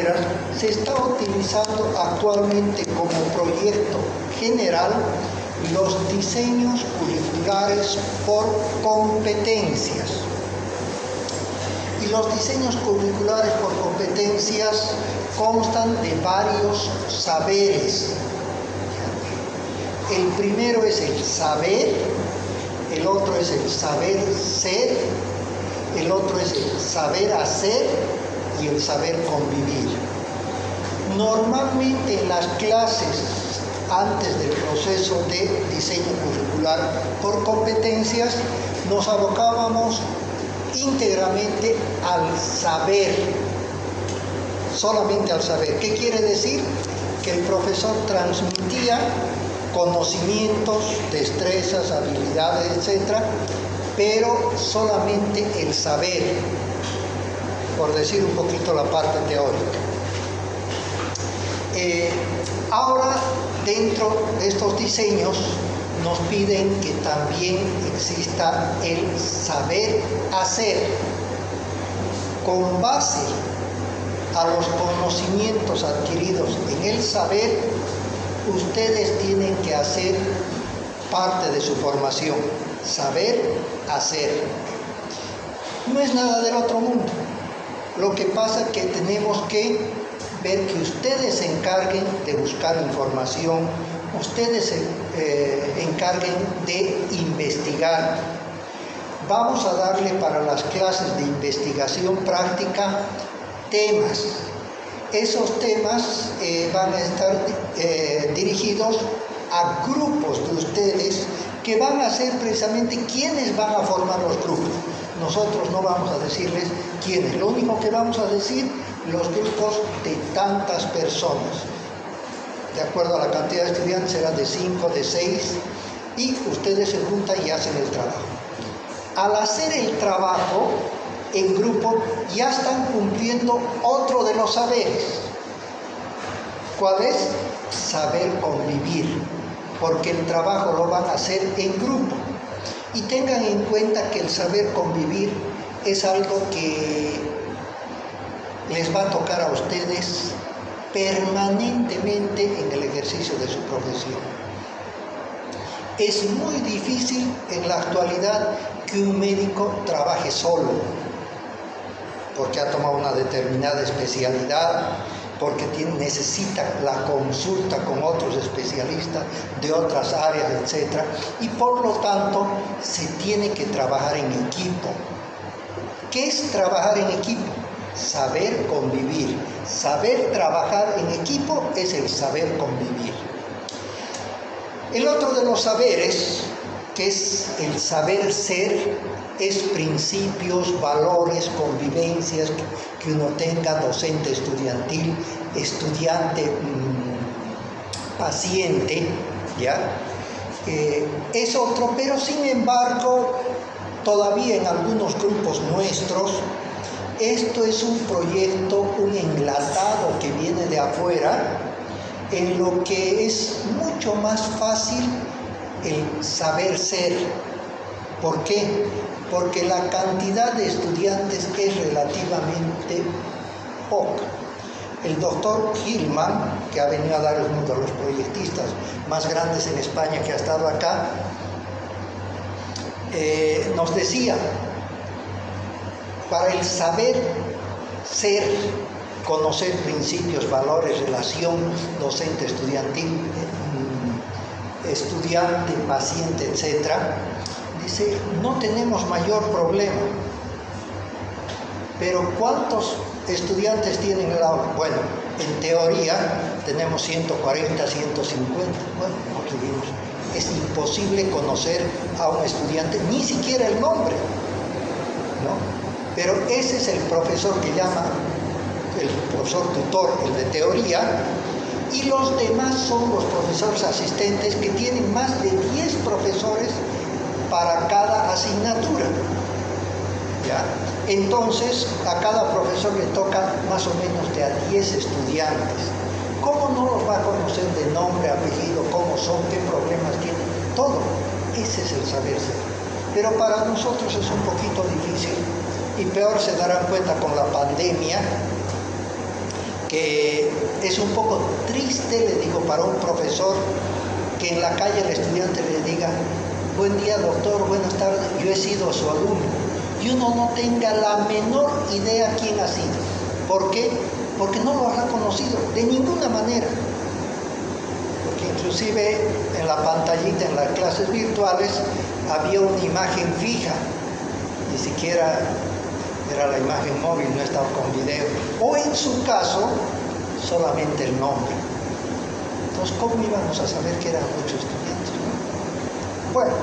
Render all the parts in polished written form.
afuera, se está utilizando actualmente como proyecto general los diseños curriculares por competencias. Y los diseños curriculares por competencias constan de varios saberes. El primero es el saber, el otro es el saber ser, el otro es el saber hacer y el saber convivir. Normalmente en las clases, antes del proceso de diseño curricular por competencias, nos abocábamos íntegramente al saber, solamente al saber. ¿Qué quiere decir? Que el profesor transmitía conocimientos, destrezas, habilidades, etc., pero solamente el saber, por decir un poquito la parte teórica. Ahora, dentro de estos diseños, nos piden que también exista el saber hacer. Con base a los conocimientos adquiridos en el saber, ustedes tienen que hacer parte de su formación. Saber hacer. No es nada del otro mundo. Lo que pasa es que tenemos que ver que ustedes se encarguen de buscar información, ustedes se encarguen de investigar. Vamos a darle para las clases de investigación práctica temas. Esos temas van a estar dirigidos a grupos de ustedes que van a ser precisamente quienes van a formar los grupos. Nosotros no vamos a decirles quiénes, lo único que vamos a decir, los grupos de tantas personas. De acuerdo a la cantidad de estudiantes será de 5, de 6, y ustedes se juntan y hacen el trabajo. Al hacer el trabajo en grupo ya están cumpliendo otro de los saberes. ¿Cuál es? Saber convivir, porque el trabajo lo van a hacer en grupo. Y tengan en cuenta que el saber convivir es algo que les va a tocar a ustedes permanentemente en el ejercicio de su profesión. Es muy difícil en la actualidad que un médico trabaje solo, porque ha tomado una determinada especialidad, porque necesita la consulta con otros especialistas de otras áreas, etc. Y por lo tanto se tiene que trabajar en equipo. ¿Qué es trabajar en equipo? Saber convivir. Saber trabajar en equipo es el saber convivir. El otro de los saberes, que es el saber ser, es principios, valores, convivencias que uno tenga, docente estudiantil, estudiante, paciente, ¿ya? Es otro, pero sin embargo, todavía en algunos grupos nuestros, esto es un proyecto, un enlatado que viene de afuera, en lo que es mucho más fácil el saber ser. ¿Por qué? Porque la cantidad de estudiantes es relativamente poca. El doctor Hillman, que ha venido a dar el mundo a los proyectistas más grandes en España que ha estado acá, nos decía, para el saber ser, conocer principios, valores, relación docente estudiantil, estudiante, paciente, etc., dice, no tenemos mayor problema. Pero ¿cuántos estudiantes tienen el aula? Bueno, en teoría tenemos 140, 150. Bueno, escribimos. Es imposible conocer a un estudiante, ni siquiera el nombre, ¿no? Pero ese es el profesor que llama el profesor tutor, el de teoría, y los demás son los profesores asistentes, que tienen más de 10 profesores para cada asignatura, ¿ya? Entonces, a cada profesor le toca más o menos de a 10 estudiantes. ¿Cómo no los va a conocer de nombre, apellido, cómo son, qué problemas tienen? Todo. Ese es el saber ser. Pero para nosotros es un poquito difícil, y peor se darán cuenta con la pandemia, que es un poco triste, le digo, para un profesor que en la calle el estudiante le diga: buen día, doctor, buenas tardes, yo he sido su alumno, y uno no tenga la menor idea quién ha sido. ¿Por qué? Porque no lo ha reconocido de ninguna manera. Porque inclusive en la pantallita, en las clases virtuales, había una imagen fija, ni siquiera era la imagen móvil, no estaba con video, o en su caso, solamente el nombre. Entonces, ¿cómo íbamos a saber que eran 8 estudiantes, no? Bueno,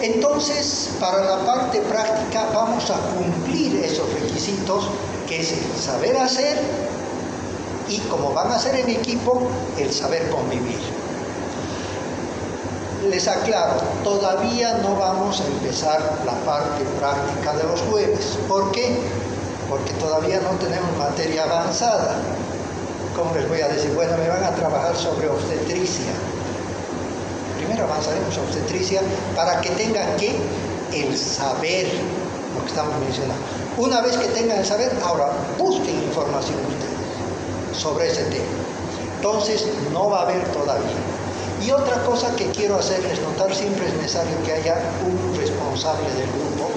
entonces, para la parte práctica vamos a cumplir esos requisitos, que es el saber hacer y, como van a ser en equipo, el saber convivir. Les aclaro, todavía no vamos a empezar la parte práctica de los jueves. ¿Por qué? Porque todavía no tenemos materia avanzada. ¿Cómo les voy a decir? Bueno, me van a trabajar sobre obstetricia. Primero avanzaremos a obstetricia para que tengan el saber, lo que estamos mencionando. Una vez que tengan el saber, ahora busquen información ustedes sobre ese tema. Entonces, no va a haber todavía. Y otra cosa que quiero hacerles notar: siempre es necesario que haya un responsable del grupo,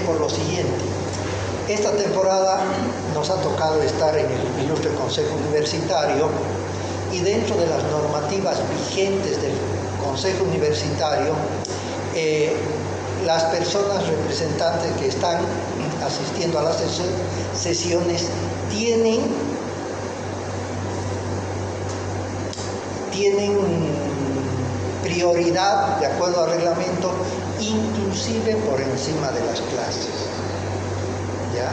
por lo siguiente. Esta temporada nos ha tocado estar en el ilustre Consejo Universitario, y dentro de las normativas vigentes del Consejo Universitario, las personas representantes que están asistiendo a las sesiones tienen prioridad, de acuerdo al reglamento, inclusive por encima de las clases. ¿Ya?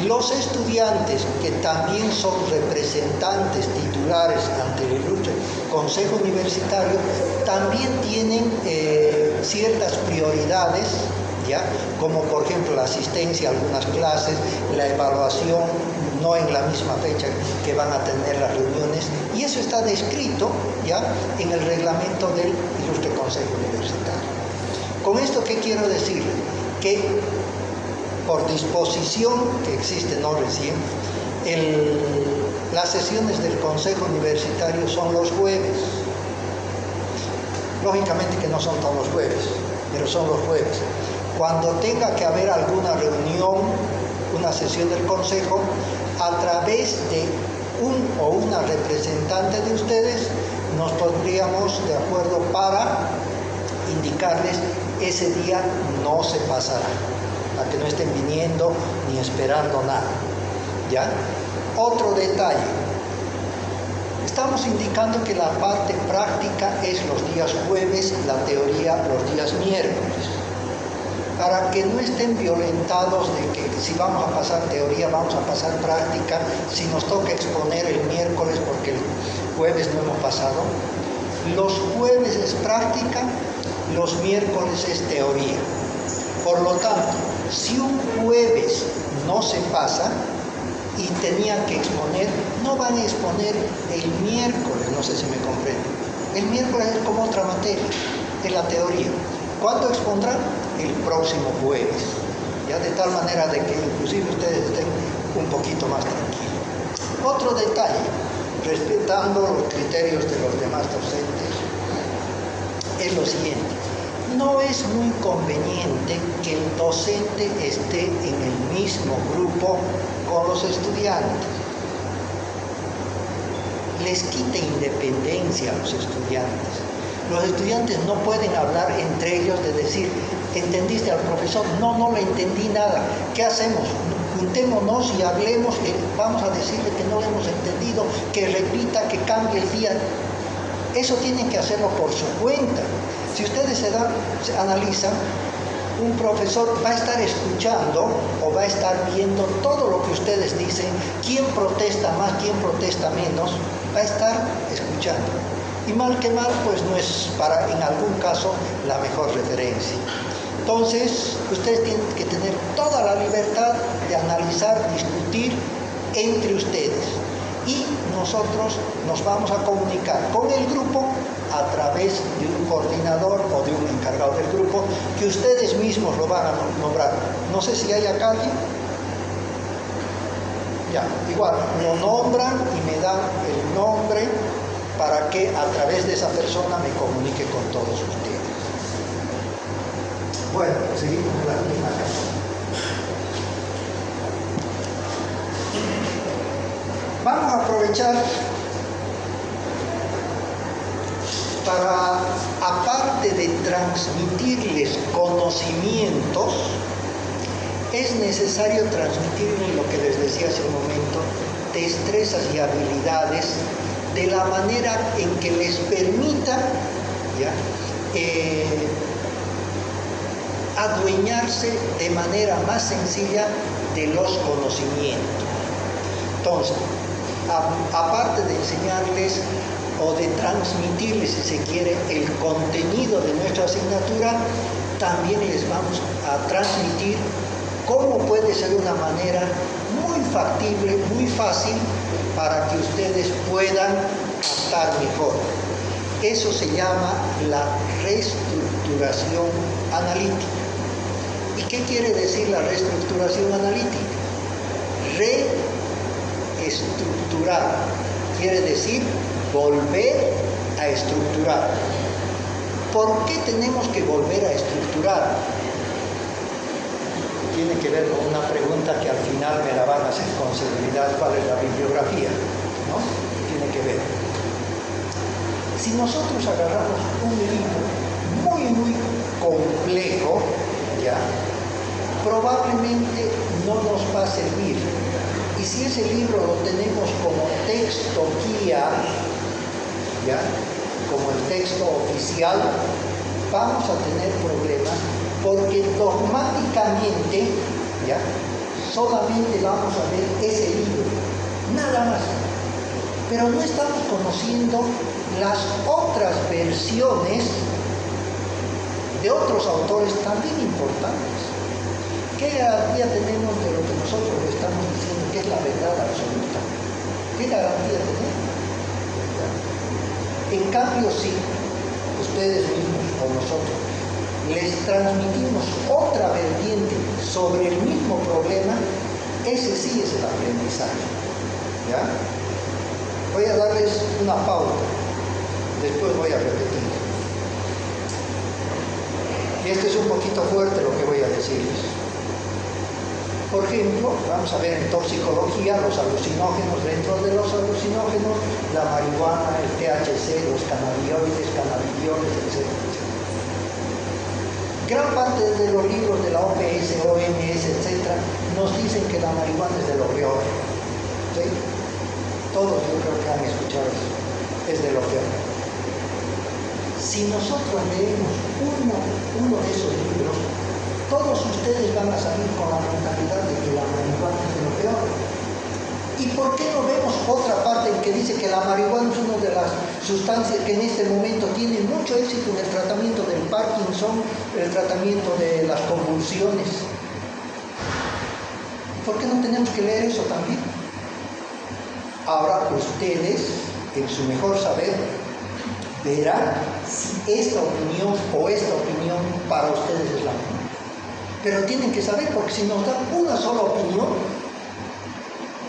Los estudiantes que también son representantes titulares ante el ilustre Consejo Universitario también tienen ciertas prioridades, ¿ya? Como por ejemplo la asistencia a algunas clases, la evaluación no en la misma fecha que van a tener las reuniones, y eso está descrito ya en el reglamento del ilustre Consejo Universitario. Con esto, ¿qué quiero decirle? Que por disposición que existe no recién, las sesiones del Consejo Universitario son los jueves. Lógicamente que no son todos los jueves, pero son los jueves. Cuando tenga que haber alguna reunión, una sesión del Consejo, a través de un o una representante de ustedes, nos pondríamos de acuerdo para indicarles: ese día no se pasará, para que no estén viniendo ni esperando nada. ¿Ya? Otro detalle: estamos indicando que la parte práctica es los días jueves, la teoría los días miércoles, para que no estén violentados de que si vamos a pasar teoría, vamos a pasar práctica, si nos toca exponer el miércoles porque el jueves no hemos pasado. Los jueves es práctica, los miércoles es teoría. Por lo tanto, si un jueves no se pasa y tenían que exponer, no van a exponer el miércoles, no sé si me comprenden. El miércoles es como otra materia, es la teoría. ¿Cuándo expondrán? El próximo jueves, ya, de tal manera de que inclusive ustedes estén un poquito más tranquilos. Otro detalle, respetando los criterios de los demás docentes, es lo siguiente: no es muy conveniente que el docente esté en el mismo grupo con los estudiantes. Les quita independencia a los estudiantes. Los estudiantes no pueden hablar entre ellos de decir: ¿entendiste al profesor? No, no le entendí nada. ¿Qué hacemos? Juntémonos y hablemos, vamos a decirle que no lo hemos entendido, que repita, que cambie el día. Eso tienen que hacerlo por su cuenta. Si ustedes se analizan, un profesor va a estar escuchando o va a estar viendo todo lo que ustedes dicen, quién protesta más, quién protesta menos, va a estar escuchando. Y mal que mal, pues no es para, en algún caso, la mejor referencia. Entonces, ustedes tienen que tener toda la libertad de analizar, discutir entre ustedes. Y nosotros nos vamos a comunicar con el grupo a través de un coordinador o de un encargado del grupo, que ustedes mismos lo van a nombrar. No sé si hay acá alguien. Ya, igual, lo nombran y me dan el nombre para que a través de esa persona me comunique con todos ustedes. Bueno, seguimos con la última casa. Vamos a aprovechar para, aparte de transmitirles conocimientos, es necesario transmitirles lo que les decía hace un momento, destrezas y habilidades, de la manera en que les permita, ¿ya?, adueñarse de manera más sencilla de los conocimientos. Entonces, aparte de enseñarles o de transmitirles, si se quiere, el contenido de nuestra asignatura, también les vamos a transmitir cómo puede ser una manera muy factible, muy fácil, para que ustedes puedan captar mejor. Eso se llama la reestructuración analítica. ¿Y qué quiere decir la reestructuración analítica? Reestructurar quiere decir volver a estructurar. ¿Por qué tenemos que volver a estructurar? Tiene que ver con una pregunta que al final me la van a hacer con seguridad: ¿cuál es la bibliografía? ¿No? Tiene que ver. Si nosotros agarramos un libro muy complejo, ¿ya?, probablemente no nos va a servir. Y si ese libro lo tenemos como texto guía, ¿ya?, como el texto oficial, vamos a tener problemas, porque dogmáticamente, ¿ya?, solamente vamos a ver ese libro, nada más. Pero no estamos conociendo las otras versiones de otros autores también importantes. ¿Qué garantía tenemos de lo que nosotros estamos diciendo que es la verdad absoluta? ¿Qué garantía tenemos? En cambio, si ustedes mismos o nosotros les transmitimos otra vertiente sobre el mismo problema, ese sí es el aprendizaje. ¿Ya? Voy a darles una pauta, después voy a repetir. Y este es un poquito fuerte lo que voy a decirles. Por ejemplo, vamos a ver en toxicología los alucinógenos. Dentro de los alucinógenos, la marihuana, el THC, los cannabinoides, etc. Gran parte de los libros de la OPS, OMS, etc., nos dicen que la marihuana es de lo peor. ¿Sí? Todos yo creo que han escuchado eso. Es de lo peor. Si nosotros leemos uno de esos libros, todos ustedes van a salir con la mentalidad de que la marihuana es de lo peor. ¿Y por qué no vemos otra parte en que dice que la marihuana es una de las sustancias que en este momento tiene mucho éxito en el tratamiento del Parkinson, el tratamiento de las convulsiones? ¿Por qué no tenemos que leer eso también? Ahora ustedes, en su mejor saber, verán si esta opinión o esta opinión para ustedes es la mejor. Pero tienen que saber, porque si nos dan una sola opinión,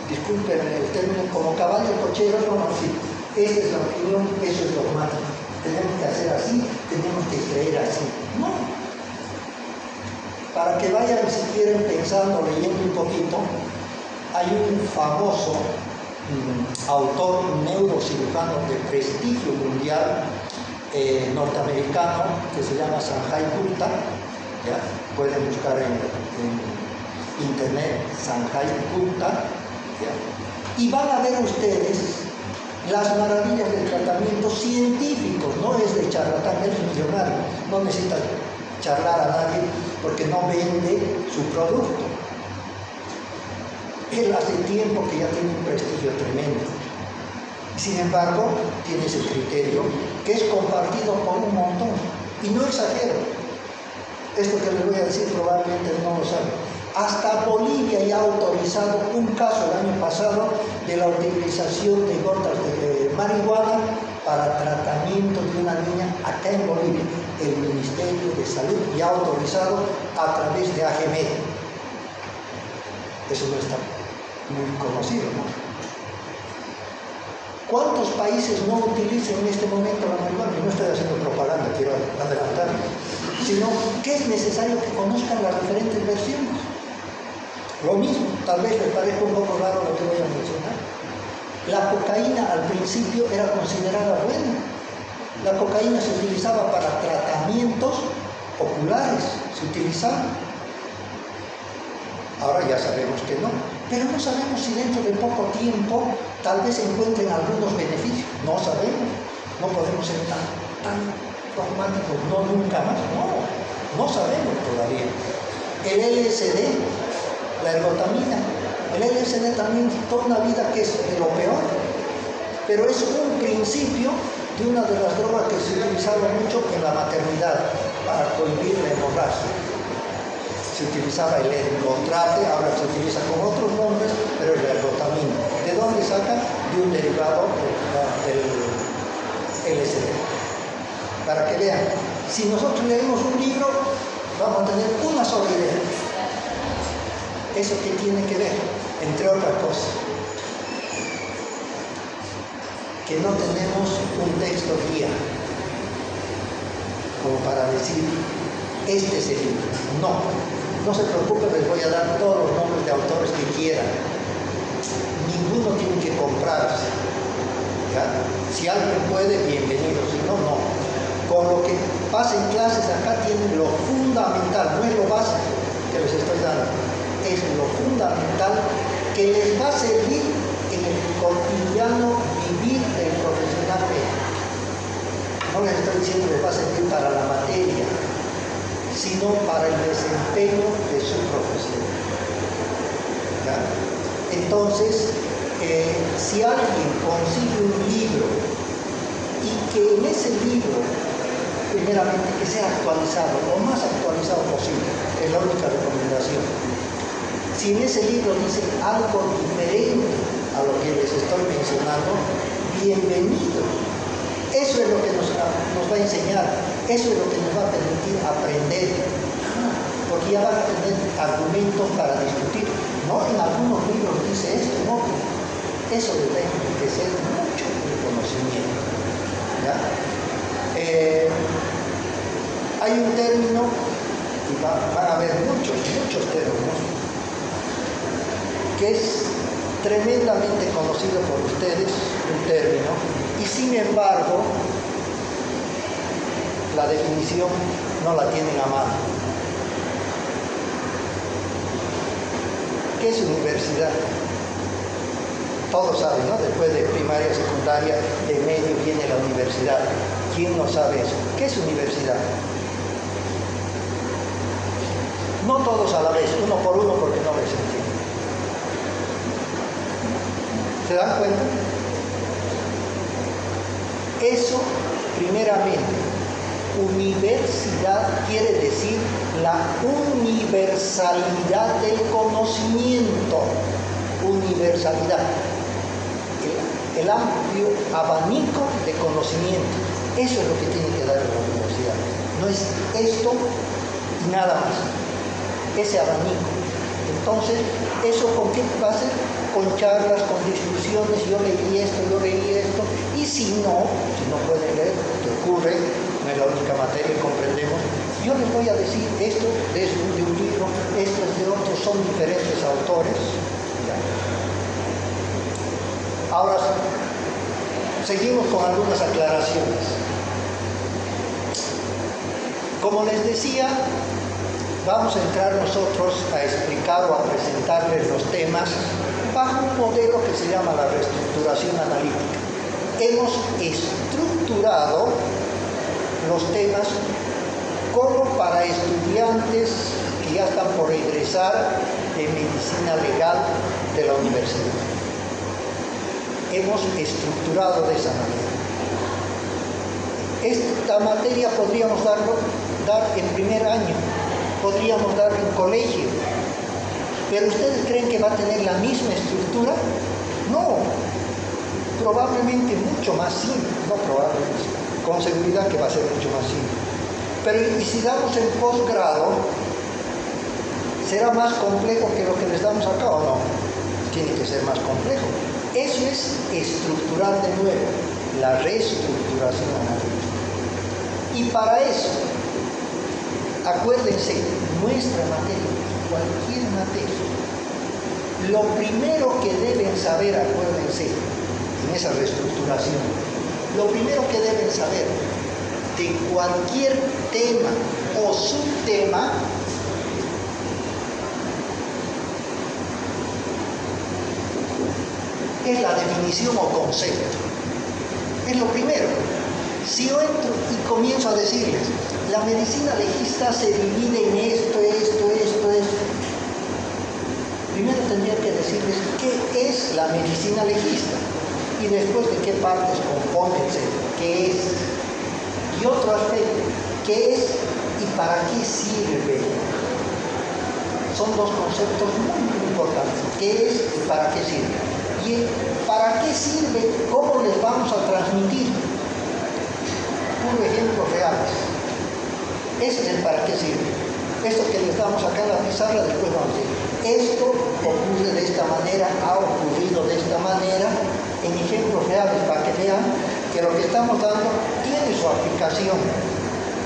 disculpen el término, como caballo cochero, vamos a decir, esta es la opinión, eso es dogmático. Tenemos que hacer así, tenemos que creer así. No. Para que vayan, si quieren, pensando, leyendo un poquito, hay un famoso autor, neurocirujano de prestigio mundial, norteamericano, que se llama Sanjay Gupta. ¿Ya? Pueden buscar en internet Sanjay Gupta, ¿ya?, y van a ver ustedes las maravillas del tratamiento científico. No es de charlatán, él es millonario, no necesita charlar a nadie porque no vende su producto. Él hace tiempo que ya tiene un prestigio tremendo. Sin embargo, tiene ese criterio que es compartido por un montón. Y no exagero. Esto que les voy a decir probablemente no lo saben. Hasta Bolivia ya ha autorizado un caso el año pasado de la utilización de gotas de marihuana para tratamiento de una niña acá en Bolivia. El Ministerio de Salud ya ha autorizado a través de AGMED. Eso no está muy conocido, ¿no? ¿Cuántos países no utilizan en este momento la marihuana? Y no estoy haciendo propaganda, quiero adelantar, sino que es necesario que conozcan las diferentes versiones. Lo mismo, tal vez les parezca un poco raro lo que voy a mencionar. La cocaína al principio era considerada buena. La cocaína se utilizaba para tratamientos oculares, se utilizaba. Ahora ya sabemos que no, pero no sabemos si dentro de poco tiempo tal vez se encuentren algunos beneficios. No sabemos, no podemos ser tan dogmáticos, no nunca más, no sabemos todavía. El LSD, la ergotamina, el LSD también toda una vida que es de lo peor, pero es un principio de una de las drogas que se utilizaba mucho en la maternidad para cohibir la hemorragia. Se utilizaba el ergotrate, ahora se utiliza con otros nombres, pero es la ergotamina. ¿De dónde saca? De un derivado del LSD. Para que vean, si nosotros leemos un libro, vamos a tener una sola idea. ¿Eso qué tiene que ver? Entre otras cosas, que no tenemos un texto guía, como para decir, este es el libro. No se preocupen, les voy a dar todos los nombres de autores que quieran. Ninguno tiene que comprarse. ¿Ya? Si alguien puede, bienvenido, si no, no. Con lo que pasa en clases acá tienen lo fundamental, no es lo básico que les estoy dando, es lo fundamental que les va a servir en el cotidiano vivir del profesional médico. No les estoy diciendo que les va a servir para la materia, sino para el desempeño de su profesión. ¿Ya? Entonces, si alguien consigue un libro y que en ese libro, primeramente, que sea actualizado, lo más actualizado posible, es la única recomendación. Si en ese libro dice algo diferente a lo que les estoy mencionando, bienvenido. Eso es lo que nos va a enseñar, eso es lo que nos va a permitir aprender, porque ya van a tener argumentos para discutir. No, en algunos libros dice esto, no, eso debe enriquecer mucho el conocimiento. ¿Ya? Hay un término, y van a haber muchos términos, que es tremendamente conocido por ustedes, un término, y sin embargo, la definición no la tienen a mano. ¿Qué es universidad? Todos saben, ¿no? Después de primaria, secundaria, de medio viene la universidad. ¿Quién no sabe eso? ¿Qué es universidad? No todos a la vez, uno por uno, porque no les entiendo. ¿Se dan cuenta? Eso, primeramente, universidad quiere decir la universalidad del conocimiento. Universalidad. El amplio abanico de conocimiento. Eso es lo que tiene que dar la universidad. No es esto y nada más. Ese abanico. Entonces, ¿eso con qué va a ser? Con charlas, con discusiones, yo leí esto, y si no pueden leer, que ocurre, no es la única materia que comprendemos, yo les voy a decir esto es de un libro, esto es de otro, son diferentes autores. Ya. Ahora, seguimos con algunas aclaraciones. Como les decía, vamos a entrar nosotros a explicar o a presentarles los temas bajo un modelo que se llama la reestructuración analítica. Hemos estructurado los temas como para estudiantes que ya están por egresar de medicina legal de la universidad. Hemos estructurado de esa manera. Esta materia podríamos dar en primer año, podríamos dar en colegio, pero ¿ustedes creen que va a tener la misma estructura? No, probablemente mucho más simple, no probablemente, con seguridad que va a ser mucho más simple. Pero y si damos en posgrado, ¿será más complejo que lo que les damos acá o no? tiene que ser más complejo. Eso es estructurar de nuevo, la reestructuración analítica. Y para eso, acuérdense, nuestra materia, cualquier materia, lo primero que deben saber, acuérdense, en esa reestructuración, lo primero que deben saber de cualquier tema o subtema es la definición o concepto. Es lo primero. Si yo entro y comienzo a decirles, la medicina legista se divide en esto. Primero tendría que decirles qué es la medicina legista y después de qué partes compone, etc. ¿Qué es? Y otro aspecto, ¿qué es y para qué sirve? Son dos conceptos muy importantes. ¿Qué es y para qué sirve? Y para qué sirve, ¿cómo les vamos a transmitir? Puro ejemplos reales. Ese es el para qué sirve. Esto que les damos acá en la pizarra, después vamos a decir, esto ocurre de esta manera, ha ocurrido de esta manera, en ejemplos reales, para que vean que lo que estamos dando tiene su aplicación.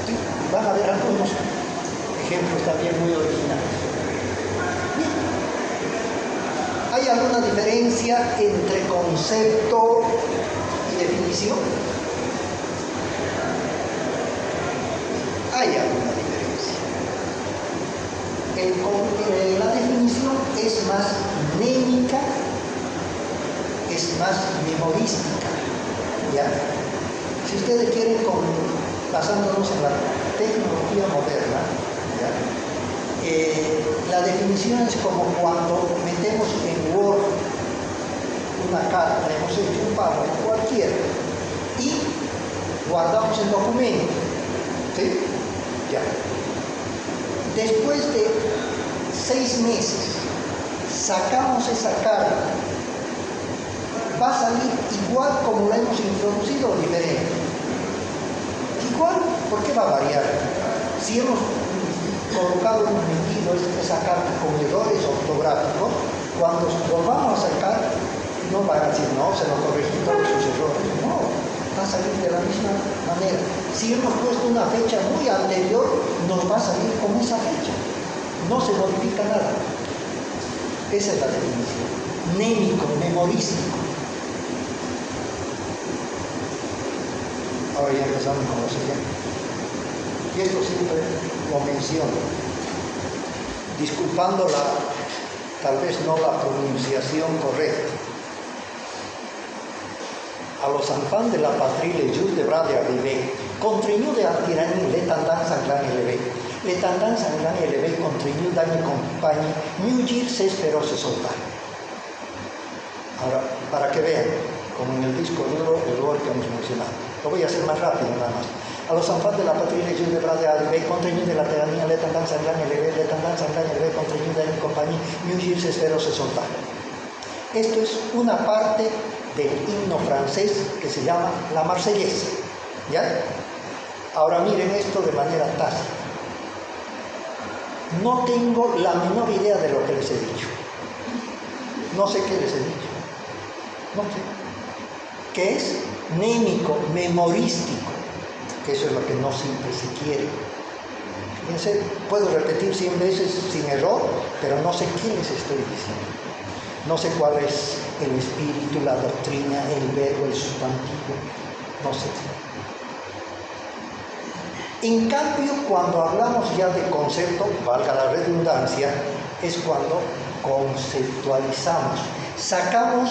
¿Sí? Van a ver algunos ejemplos también muy originales. Bien. ¿Hay alguna diferencia entre concepto y definición? Hay alguna diferencia. La definición es más mnémica, es más memorística. ¿Ya? Si ustedes quieren, basándonos en la tecnología moderna, ¿ya? La definición es como cuando metemos en Word una carta, hemos hecho un párrafo cualquiera y guardamos el documento. ¿Sí? Ya. Después de 6 meses sacamos esa carta, va a salir igual como la hemos introducido o diferente. Igual, ¿por qué va a variar? Si hemos colocado un metido esa carta con errores ortográficos, cuando volvamos a sacar, no van a decir, no, se lo corregí todos sus errores. No, va a salir de la misma manera. Si hemos puesto una fecha muy anterior, nos va a salir con esa fecha. No se modifica nada. Esa es la definición. Mnémico, memorístico. Ahora ya empezamos con los ejemplos. Y esto siempre lo menciono, disculpando tal vez no la pronunciación correcta. A los enfants de la patrie, les jours de bras de arriver, continue de tyrannie, les tendances sanglantes élevées. Les tendances sanglantes élevées continue dans les compagnies, mieux dire s'espérer se soltar. Ahora, para que vean, como en el disco duro, el lugar que hemos mencionado. Lo voy a hacer más rápido nada más. A los enfants de la patrie, les jours de bras de arriver, continue de la tyrannie, les tendances sanglantes élevées, les tendances sanglantes élevées continue dans les compagnies, mieux dire s'espérer se soltar. Esto es una parte del himno francés que se llama la Marsellesa. ¿Ya? Ahora miren esto de manera tácita. No tengo la menor idea de lo que les he dicho. No sé qué les he dicho. No sé. ¿Qué es? Mnémico, memorístico. Que eso es lo que no siempre se quiere. Fíjense, puedo repetir 100 veces sin error, pero no sé qué les estoy diciendo. No sé cuál es el espíritu, la doctrina, el verbo, el sustantivo, no sé. En cambio, cuando hablamos ya de concepto, valga la redundancia, es cuando conceptualizamos, sacamos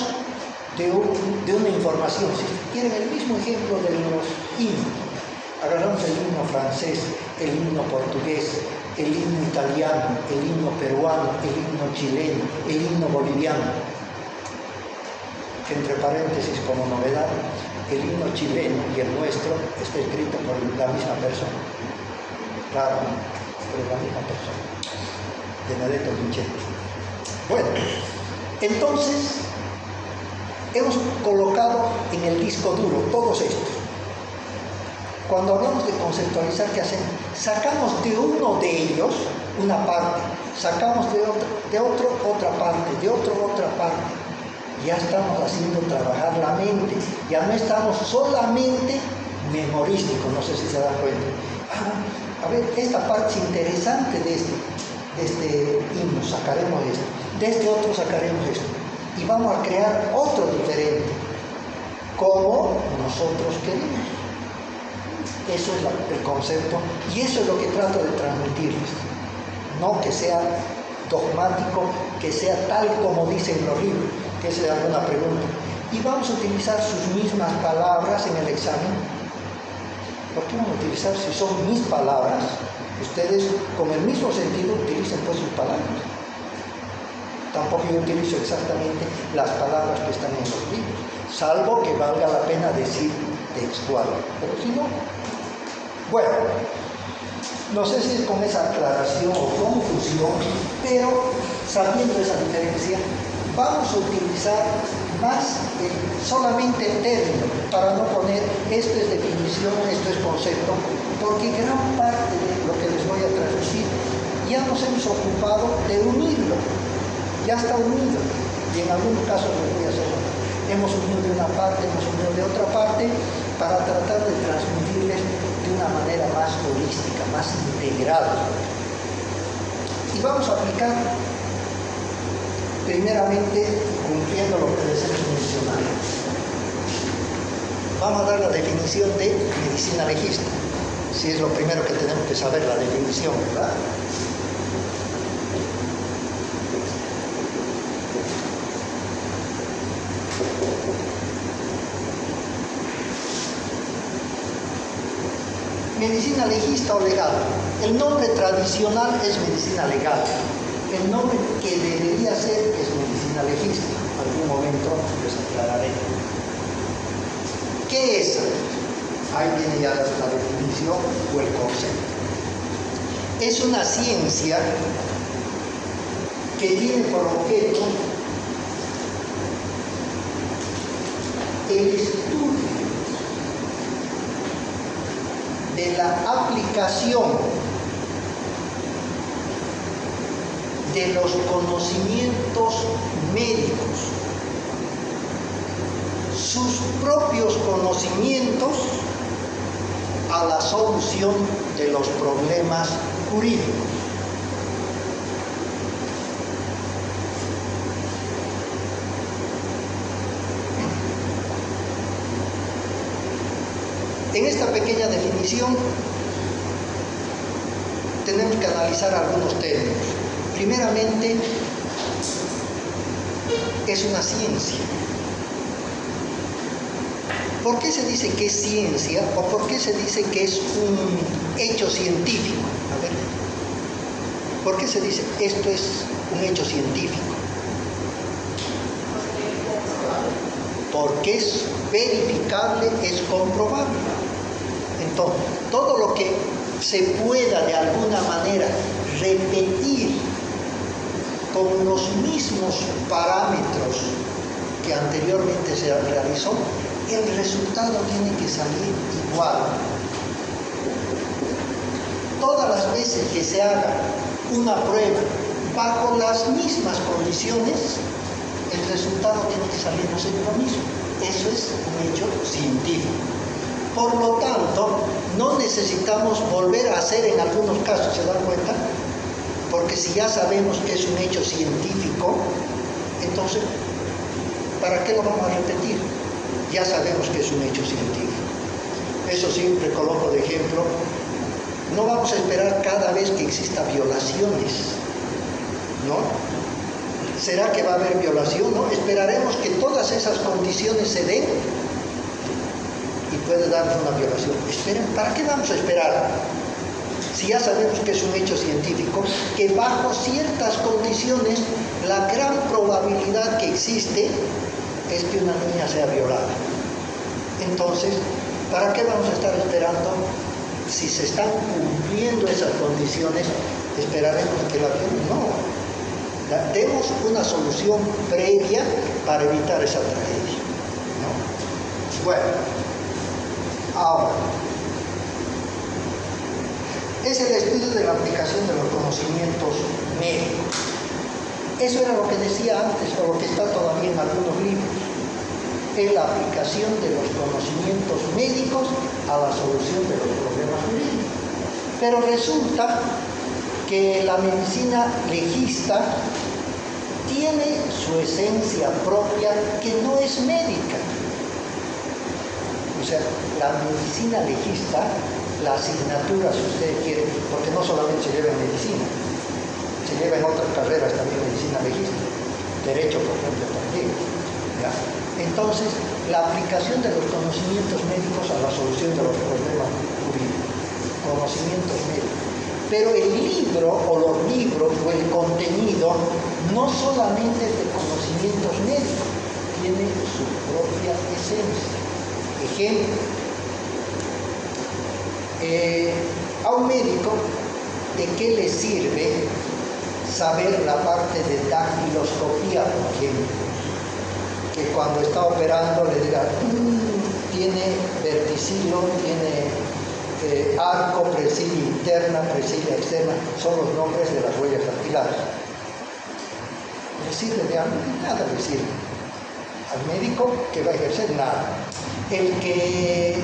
de una información. Si quieren el mismo ejemplo de los himnos, agarramos el himno francés, el himno portugués, el himno italiano, el himno peruano, el himno chileno, el himno boliviano. Entre paréntesis, como novedad, el himno chileno y el nuestro está escrito por la misma persona. Claro, por la misma persona. Benedetto Vincenzi. Bueno, entonces, hemos colocado en el disco duro todos estos. Cuando hablamos de conceptualizar, ¿qué hacemos? Sacamos de uno de ellos una parte sacamos otra parte. Ya estamos haciendo trabajar la mente, ya no estamos solamente memorísticos, no sé si se dan cuenta. A ver, esta parte es interesante de este himno, sacaremos esto, de este otro sacaremos esto, y vamos a crear otro diferente, como nosotros queremos. Eso es el concepto, y eso es lo que trato de transmitirles. No que sea dogmático, que sea tal como dicen los libros, que esa es alguna pregunta. Y vamos a utilizar sus mismas palabras en el examen. ¿Por qué vamos a utilizar si son mis palabras? Ustedes con el mismo sentido utilicen pues sus palabras. Tampoco yo utilizo exactamente las palabras que están en los libros, salvo que valga la pena decir textual, pero si no, bueno, no sé si es con esa aclaración o confusión, pero sabiendo esa diferencia, vamos a utilizar más solamente el término, para no poner esto es definición, esto es concepto, porque gran parte de lo que les voy a traducir ya nos hemos ocupado de unirlo, ya está unido, y en algunos casos lo voy a hacer. Hemos unido de una parte, hemos unido de otra parte, para tratar de transmitirles de una manera más holística, más integrada. Y vamos a aplicar primeramente cumpliendo lo que les hemos mencionado. Vamos a dar la definición de medicina legista, si es lo primero que tenemos que saber, la definición, ¿verdad? Medicina legista o legal. El nombre tradicional es medicina legal. El nombre que debería ser es medicina legista. En algún momento les aclararé. ¿Qué es? Ahí viene ya la definición o el concepto. Es una ciencia que tiene por objeto el estudio de la aplicación de los conocimientos médicos, sus propios conocimientos, a la solución de los problemas jurídicos. En esta pequeña definición tenemos que analizar algunos términos. Primeramente, es una ciencia. ¿Por qué se dice que es ciencia o por qué se dice que es un hecho científico? A ver, ¿por qué se dice esto es un hecho científico? Porque es verificable, es comprobable. Entonces, todo lo que se pueda de alguna manera repetir con los mismos parámetros que anteriormente se realizó, el resultado tiene que salir igual. Todas las veces que se haga una prueba bajo las mismas condiciones, el resultado tiene que salirnos en lo mismo. Eso es un hecho científico. Por lo tanto, no necesitamos volver a hacer en algunos casos, ¿se dan cuenta? Porque si ya sabemos que es un hecho científico, entonces, ¿para qué lo vamos a repetir? Ya sabemos que es un hecho científico. Eso siempre coloco de ejemplo. No vamos a esperar cada vez que exista violaciones, ¿no? ¿Será que va a haber violación? No, esperaremos que todas esas condiciones se den y puede darnos una violación. Esperen, ¿para qué vamos a esperar? Si ya sabemos que es un hecho científico, que bajo ciertas condiciones la gran probabilidad que existe es que una niña sea violada. Entonces, ¿para qué vamos a estar esperando? Si se están cumpliendo esas condiciones, esperaremos a que la violen. No. Demos una solución previa para evitar esa tragedia, ¿no? Bueno, ahora, es el estudio de la aplicación de los conocimientos médico. Eso era lo que decía antes, o lo que está todavía en algunos libros. Es la aplicación de los conocimientos médicos a la solución de los problemas jurídicos. Pero resulta que la medicina legista tiene su esencia propia que no es médica. O sea, la medicina legista, la asignatura, si ustedes quieren, porque no solamente se lleva en medicina, se lleva en otras carreras también medicina legista, derecho, por ejemplo, también. ¿Ya? Entonces, la aplicación de los conocimientos médicos a la solución de los problemas jurídicos, conocimientos médicos. Pero el libro, o los libros, o el contenido, no solamente es de conocimientos médicos, tiene su propia esencia. Ejemplo, a un médico, ¿de qué le sirve saber la parte de dactiloscopía, por ejemplo? Que cuando está operando le diga, tiene verticilo, tiene arco, presilia interna, presilia externa, son los nombres de las huellas dactilares. ¿Le sirve de algo? Nada le sirve. Al médico que va a ejercer, nada. El que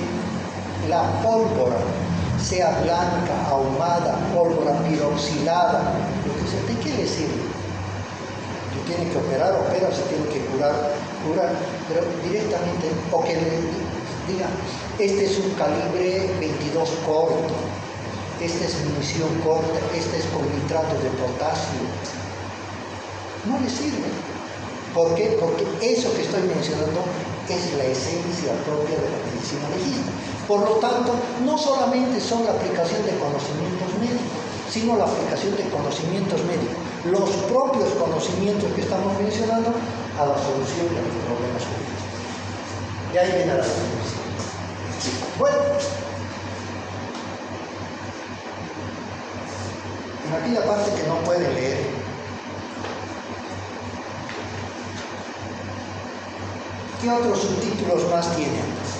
la pólvora sea blanca, ahumada, pólvora piroxilada, ¿de qué le sirve? Si tiene que operar, opera, si tiene que curar, pero directamente, o que le diga, este es un calibre 22 corto, esta es munición corta, este es con nitrato de potasio. No le sirve. ¿Por qué? Porque eso que estoy mencionando es la esencia propia de la medicina legista. Por lo tanto, no solamente son la aplicación de conocimientos médicos, sino la aplicación de conocimientos médicos, los propios conocimientos que estamos mencionando, a la solución de los problemas jurídicos. Y ahí viene la definición. Bueno, en aquella parte que no pueden leer, ¿qué otros subtítulos más tienen?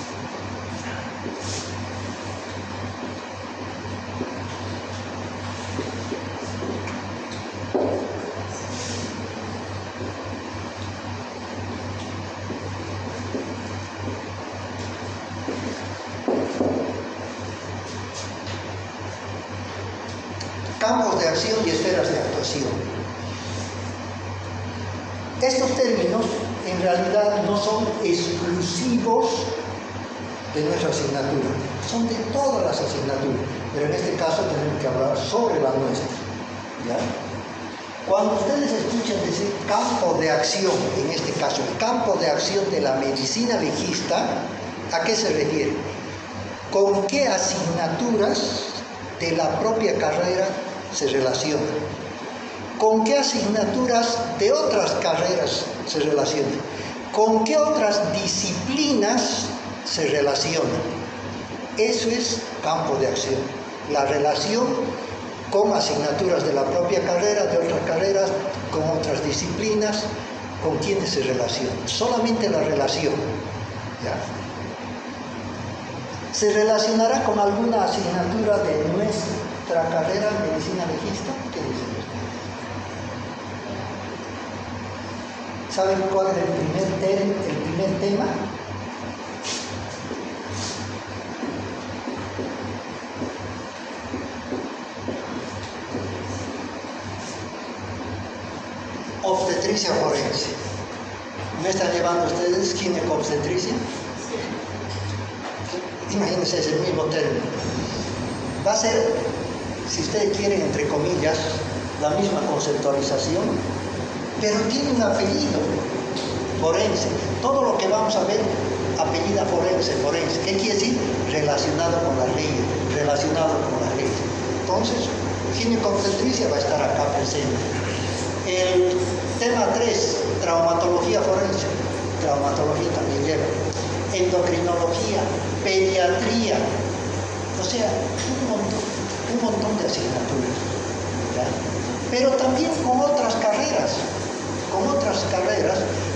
Campos de acción y esferas de actuación. Estos términos en realidad no son exclusivos de nuestra asignatura, son de todas las asignaturas, pero en este caso tenemos que hablar sobre la nuestra. ¿Ya? Cuando ustedes escuchan decir campo de acción, en este caso el campo de acción de la medicina legista, ¿a qué se refiere? ¿Con qué asignaturas de la propia carrera se relacionan? ¿Con qué asignaturas de otras carreras se relacionan? ¿Con qué otras disciplinas se relacionan? Eso es campo de acción. La relación con asignaturas de la propia carrera, de otras carreras, con otras disciplinas, con quienes se relacionan. Solamente la relación. ¿Ya? ¿Se relacionará con alguna asignatura de nuestra carrera en medicina legista? ¿Qué dicen ustedes? ¿Saben cuál es el primer tema? Obstetricia forense. ¿No están llevando ustedes ginecobstetricia? Imagínense, es el mismo término. Va a ser, si ustedes quieren, entre comillas, la misma conceptualización, pero tiene un apellido, forense. Todo lo que vamos a ver, apellida forense. ¿Qué quiere decir? Relacionado con las leyes, Entonces, ginecobstetricia va a estar acá presente. El tema 3, traumatología forense. Traumatología también lleva. Endocrinología, pediatría, o sea, un montón de asignaturas, ¿ya? Pero también con otras carreras,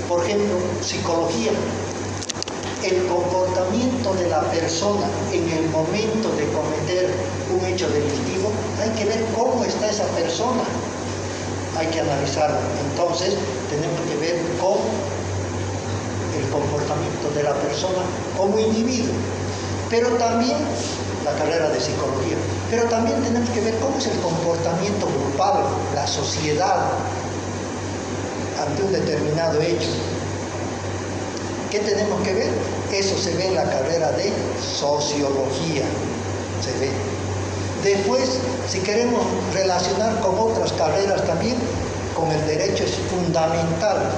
por ejemplo, psicología, el comportamiento de la persona en el momento de cometer un hecho delictivo, hay que ver cómo está esa persona, hay que analizarlo. Entonces, tenemos que ver con el comportamiento de la persona como individuo, pero también la carrera de psicología, pero también tenemos que ver cómo es el comportamiento grupal, la sociedad ante un determinado hecho. ¿Qué tenemos que ver? Eso se ve en la carrera de sociología, se ve. Después, si queremos relacionar con otras carreras también, con el derecho es fundamental,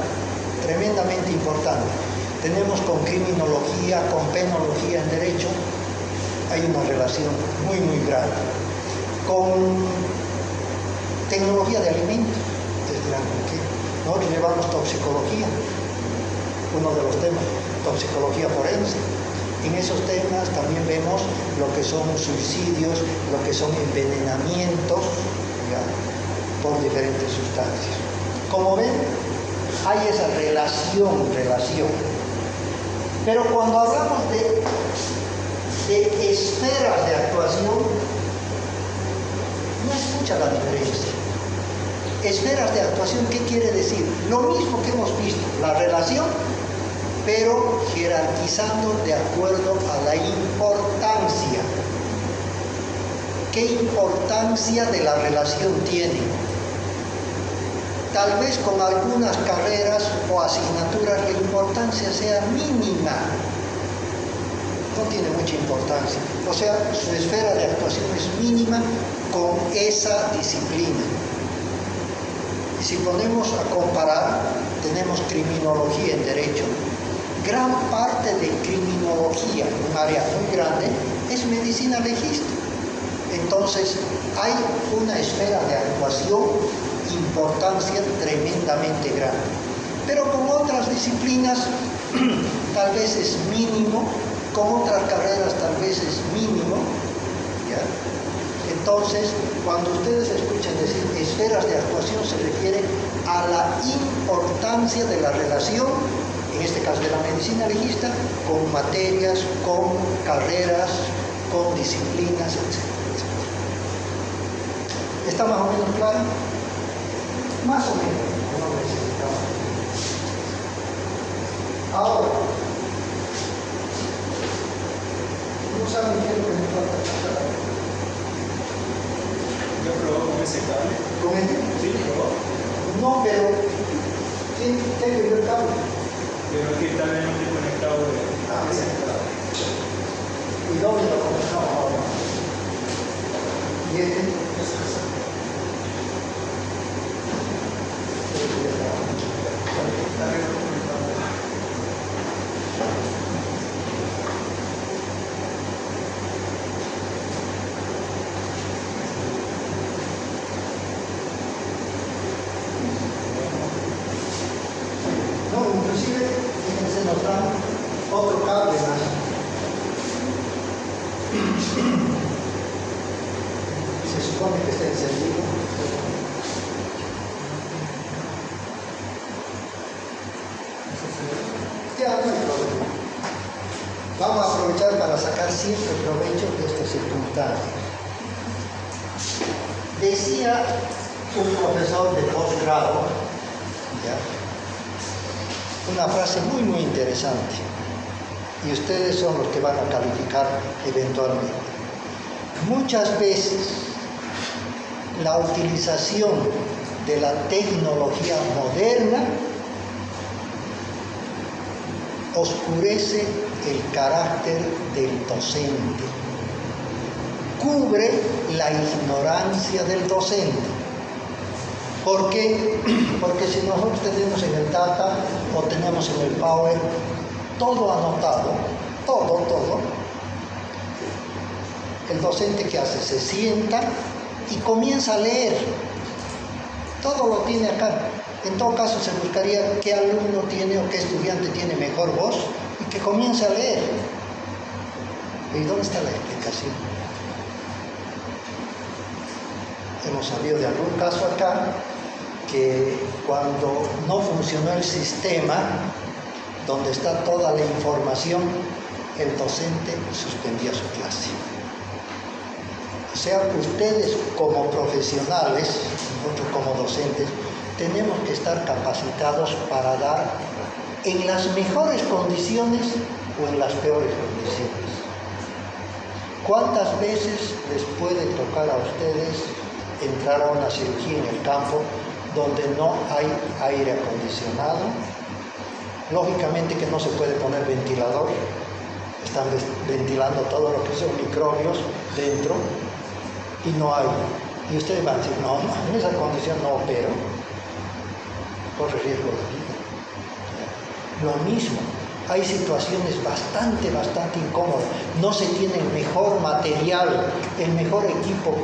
tremendamente importante. Tenemos con criminología, con penología en derecho, hay una relación muy, muy grande. Con tecnología de alimentos, ustedes dirán, ¿por qué? Nosotros llevamos toxicología, uno de los temas, toxicología forense. En esos temas también vemos lo que son suicidios, lo que son envenenamientos, ¿ya?, por diferentes sustancias. Como ven, hay esa relación. Pero cuando hablamos de esferas de actuación, no es mucha la diferencia. Esferas de actuación, ¿qué quiere decir? Lo mismo que hemos visto, la relación, pero jerarquizando de acuerdo a la importancia. ¿Qué importancia de la relación tiene? Tal vez con algunas carreras o asignaturas la importancia sea mínima, no tiene mucha importancia. O sea, su esfera de actuación es mínima con esa disciplina. Y si ponemos a comparar, tenemos criminología en derecho. Gran parte de criminología, un área muy grande, es medicina legista. Entonces, hay una esfera de actuación, importancia tremendamente grande. Pero con otras disciplinas tal vez es mínimo, con otras carreras tal vez es mínimo, ¿ya? Entonces, cuando ustedes escuchan decir esferas de actuación, se refiere a la importancia de la relación, en este caso de la medicina legista, con materias, con carreras, con disciplinas, etc. ¿Está más o menos claro? Más o menos, no necesitamos. Ahora, ¿no saben qué es lo que me falta? Yo probé con ese cable. ¿Con este? Sí, probó. No, pero tiene que ver el cable. Pero es que tal vez no estoy conectado de ese cable. ¿Y dónde lo conectamos ahora? ¿Y este? No, inclusive, fíjense, nos dan otro cable más. Se supone que está encendido. Ya no hay problema. Vamos a aprovechar para sacar siempre provecho de estas circunstancias. Decía un profesor de posgrado, ¿ya?, una frase muy, muy interesante, y ustedes son los que van a calificar eventualmente. Muchas veces la utilización de la tecnología moderna oscurece el carácter del docente, cubre la ignorancia del docente. ¿Por qué? Porque si nosotros tenemos en el data o tenemos en el power todo anotado, todo, el docente, ¿qué hace? Se sienta y comienza a leer. Todo lo tiene acá. En todo caso, se buscaría qué alumno tiene o qué estudiante tiene mejor voz y que comience a leer. ¿Y dónde está la explicación? Hemos sabido de algún caso acá que cuando no funcionó el sistema donde está toda la información, el docente suspendía su clase. O sea, ustedes como profesionales, nosotros como docentes, tenemos que estar capacitados para dar en las mejores condiciones o en las peores condiciones. ¿Cuántas veces les puede tocar a ustedes entrar a una cirugía en el campo donde no hay aire acondicionado? Lógicamente que no se puede poner ventilador, están ventilando todo lo que son microbios dentro y no hay. Y ustedes van a decir, no, en esa condición no opero, corre riesgo de vida. Lo mismo, hay situaciones bastante incómodas, no se tiene el mejor material, el mejor equipo.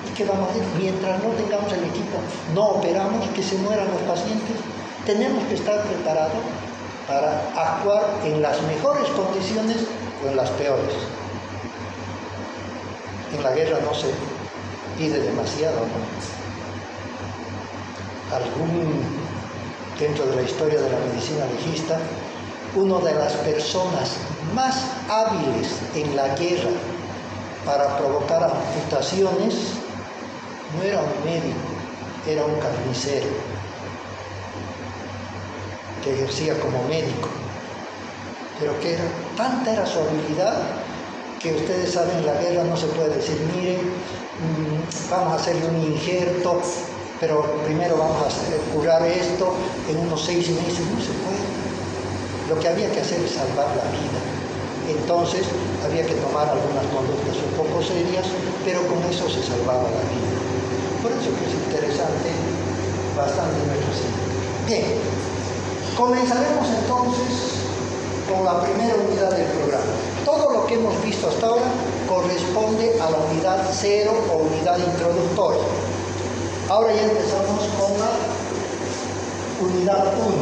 ¿Y qué vamos a hacer? Mientras no tengamos el equipo, no operamos, que se mueran los pacientes. Tenemos que estar preparados para actuar en las mejores condiciones o en las peores. En la guerra no se pide demasiado, ¿no? Dentro de la historia de la medicina legista, una de las personas más hábiles en la guerra para provocar amputaciones no era un médico, era un carnicero que ejercía como médico, pero que tanta era su habilidad que ustedes saben, en la guerra no se puede decir, miren, vamos a hacerle un injerto, pero primero vamos a curar esto en unos 6 meses, no se puede. Lo que había que hacer es salvar la vida. Entonces había que tomar algunas conductas un poco serias, pero con eso se salvaba la vida. Por eso que es interesante bastante nuestro centro. Bien, comenzaremos entonces con la primera unidad del programa. Todo lo que hemos visto hasta ahora corresponde a la unidad 0 o unidad introductoria. Ahora ya empezamos con la unidad 1.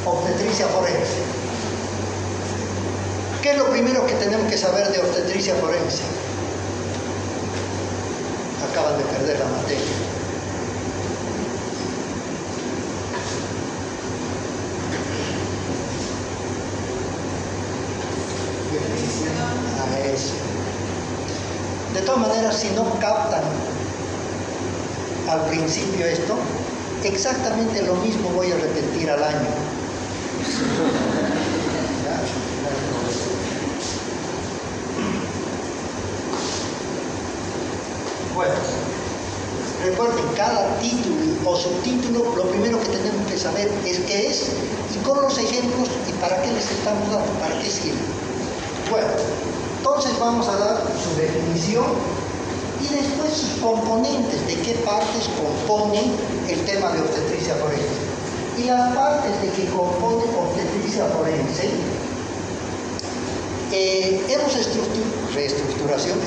Obstetricia forense. ¿Qué es lo primero que tenemos que saber de obstetricia forense? Acaban de perder la materia. A eso. De todas maneras, si no captan al principio esto, exactamente lo mismo voy a repetir al año. Bueno, recuerden, cada título o subtítulo, lo primero que tenemos que saber es qué es y con los ejemplos y para qué les estamos dando, para qué sirve. Bueno, entonces vamos a dar su definición y después sus componentes, de qué partes componen el tema de obstetricia forense. Y las partes de que compone obstetricia forense,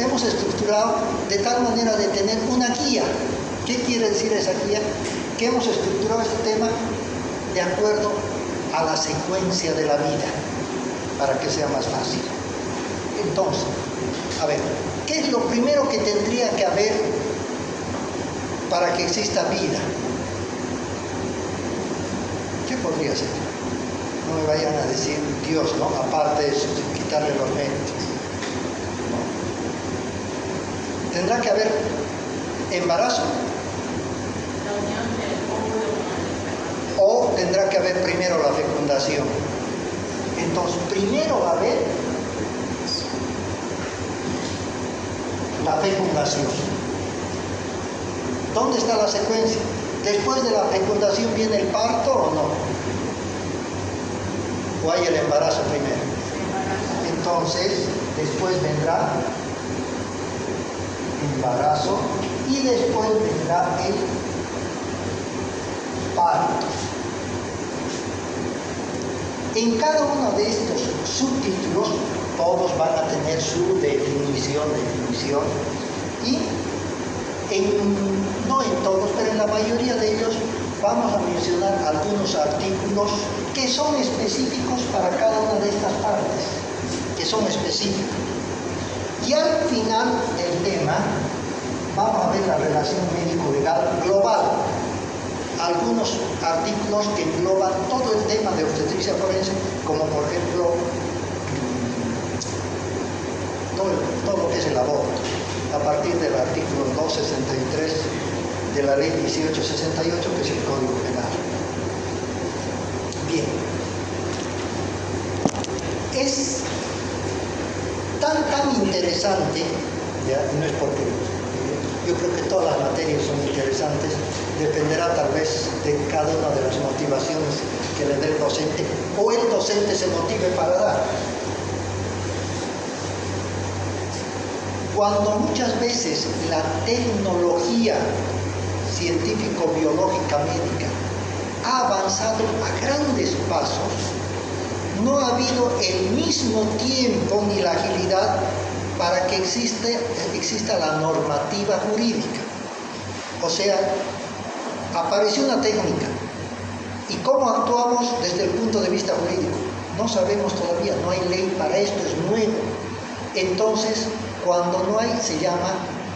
hemos estructurado de tal manera de tener una guía. ¿Qué quiere decir esa guía? Que hemos estructurado este tema de acuerdo a la secuencia de la vida, para que sea más fácil. Entonces, a ver, ¿qué es lo primero que tendría que haber para que exista vida? ¿Qué podría ser? No me vayan a decir Dios, ¿no? Aparte de eso, quitarle los méritos. ¿No? ¿Tendrá que haber embarazo? ¿O tendrá que haber primero la fecundación? Entonces, primero va a haber la fecundación. ¿Dónde está la secuencia? ¿Después de la fecundación viene el parto o no? ¿O hay el embarazo primero? Entonces, después vendrá embarazo y después vendrá el parto. En cada uno de estos subtítulos, todos van a tener su definición, y no en todos, pero en la mayoría de ellos vamos a mencionar algunos artículos que son específicos para cada una de estas partes, que son específicos. Y al final del tema vamos a ver la relación médico-legal global. algunos artículos que engloban todo el tema de obstetricia forense, como por ejemplo todo lo que es el aborto, a partir del artículo 263 de la ley 1868, que es el Código Penal. Bien, es tan interesante, ¿ya? No es porque yo creo que todas las materias son interesantes, dependerá tal vez de cada una de las motivaciones que le dé el docente o el docente se motive para dar. Cuando muchas veces la tecnología científico-biológica médica ha avanzado a grandes pasos, no ha habido el mismo tiempo ni la agilidad para que exista la normativa jurídica. O sea, apareció una técnica. ¿Y cómo actuamos desde el punto de vista jurídico? No sabemos todavía, no hay ley para esto, es nuevo. Entonces, cuando no hay, se llama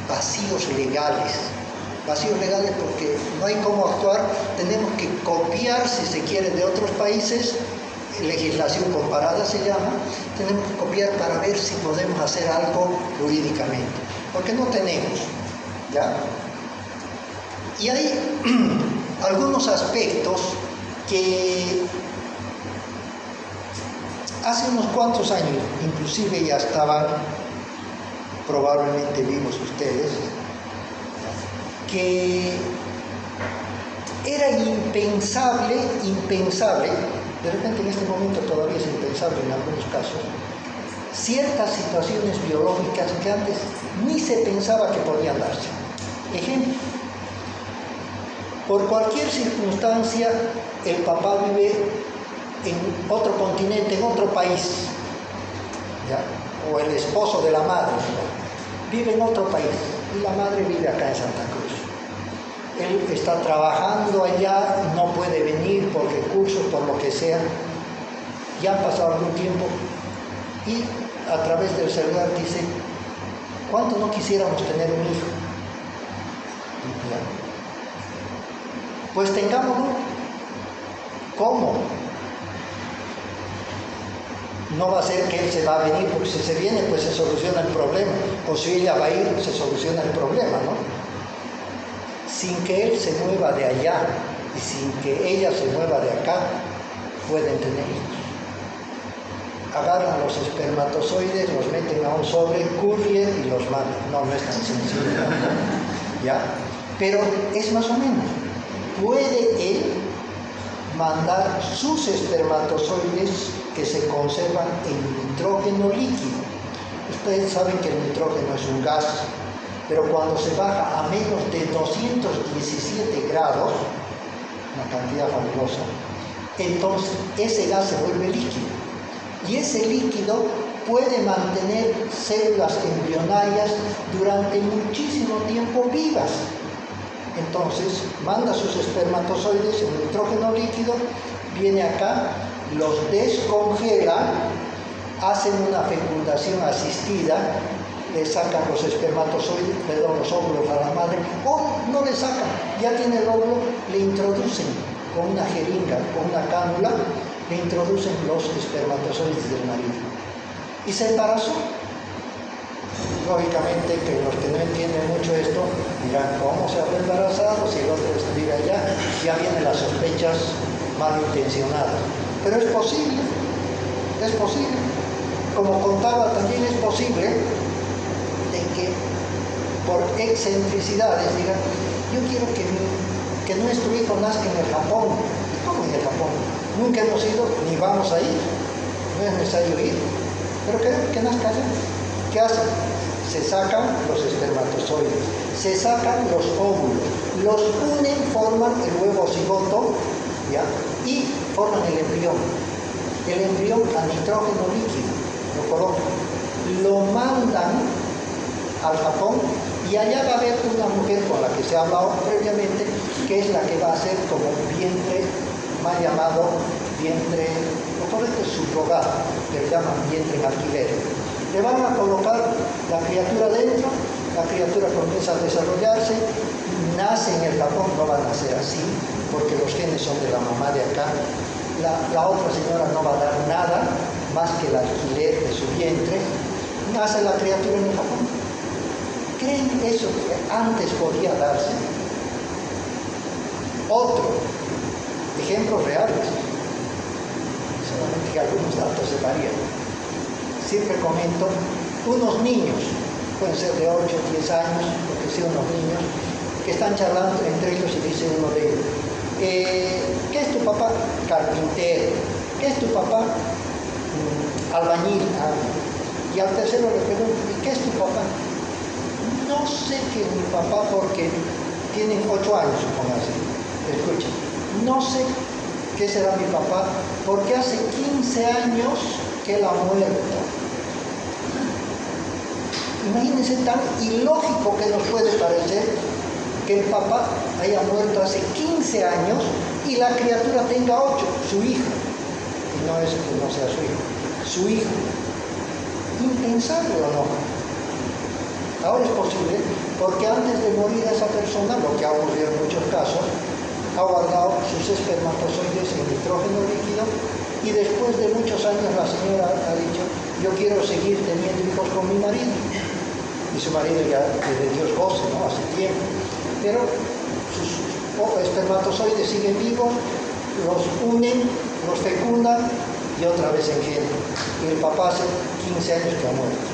vacíos legales. Vacíos legales porque no hay cómo actuar, tenemos que copiar, si se quiere, de otros países, legislación comparada se llama, tenemos que copiar para ver si podemos hacer algo jurídicamente, porque no tenemos, ¿ya? Y hay algunos aspectos que hace unos cuantos años, inclusive ya estaban probablemente vivos ustedes, que era impensable, de repente en este momento todavía es impensable en algunos casos, ciertas situaciones biológicas que antes ni se pensaba que podían darse. Ejemplo, por cualquier circunstancia el papá vive en otro continente, en otro país, ¿ya? O el esposo de la madre, ¿no? Vive en otro país y la madre vive acá en Santa Cruz. Él está trabajando allá, no puede venir por recursos, por lo que sea. Ya ha pasado algún tiempo y a través del celular dice, ¿cuánto no quisiéramos tener un hijo? ¿Ya? Pues tengámoslo. ¿Cómo? No va a ser que él se va a venir, porque si se viene, pues se soluciona el problema. O si ella va a ir, se soluciona el problema, ¿no? Sin que él se mueva de allá y sin que ella se mueva de acá, pueden tener hijos. Agarran los espermatozoides, los meten a un sobre, courier y los mandan. No, no es tan sencillo, ¿no? ¿Ya? Pero es más o menos. Puede él mandar sus espermatozoides que se conservan en nitrógeno líquido. Ustedes saben que el nitrógeno es un gas, pero cuando se baja a menos de 217 grados, una cantidad fabulosa, entonces ese gas se vuelve líquido. Y ese líquido puede mantener células embrionarias durante muchísimo tiempo vivas. Entonces manda sus espermatozoides en nitrógeno líquido, viene acá, los descongela, hacen una fecundación asistida, le sacan los espermatozoides, los óvulos a la madre, o no le sacan, ya tiene el óvulo, le introducen con una jeringa, con una cánula, le introducen los espermatozoides del marido. Y se embarazó. Lógicamente que los que no entienden mucho esto dirán, ¿cómo se habrá embarazado si el otro vive allá? Ya vienen las sospechas malintencionadas. Pero es posible. Como contaba, también es posible de que por excentricidades digan, yo quiero que nuestro hijo nazca en el Japón. ¿Cómo en el Japón? Nunca hemos ido ni vamos a ir. No es necesario ir. Pero queremos que nazca allá. ¿Qué hacen? Se sacan los espermatozoides, se sacan los óvulos, los unen, forman el huevo cigoto, ¿ya? Y forman el embrión. El embrión a nitrógeno líquido, lo colocan, lo mandan al Japón y allá va a haber una mujer con la que se ha hablado previamente, que es la que va a ser como vientre, mal llamado vientre, lo correcto es subrogado, le llaman vientre en alquiler. Le van a colocar la criatura dentro, la criatura comienza a desarrollarse, nace en el Japón, no va a nacer así, porque los genes son de la mamá de acá. La otra señora no va a dar nada más que el alquiler de su vientre. Nace la criatura en el Japón. ¿Creen eso que antes podía darse? Otro, ejemplos reales, solamente que algunos datos se varían. Siempre comento, unos niños, pueden ser de 8 o 10 años, porque sí, unos niños, que están charlando entre ellos y dice uno de ellos, ¿qué es tu papá? Carpintero. ¿Qué es tu papá? Albañil. Y al tercero le pregunto, ¿y qué es tu papá? No sé qué es mi papá porque tienen 8 años, supóngase. Escuchen, no sé qué será mi papá porque hace 15 años que él ha muerto. Imagínense tan ilógico que nos puede parecer que el papá haya muerto hace 15 años y la criatura tenga 8, su hijo. Y no es que no sea su hijo, su hijo. Impensable o no. Ahora es posible porque antes de morir esa persona, lo que ha ocurrido en muchos casos, ha guardado sus espermatozoides en nitrógeno líquido y después de muchos años la señora ha dicho, yo quiero seguir teniendo hijos con mi marido. Y su marido ya de Dios goce, ¿no? Hace tiempo. Pero sus espermatozoides siguen vivos, los unen, los fecundan y otra vez engendran. Y el papá hace 15 años que ha muerto.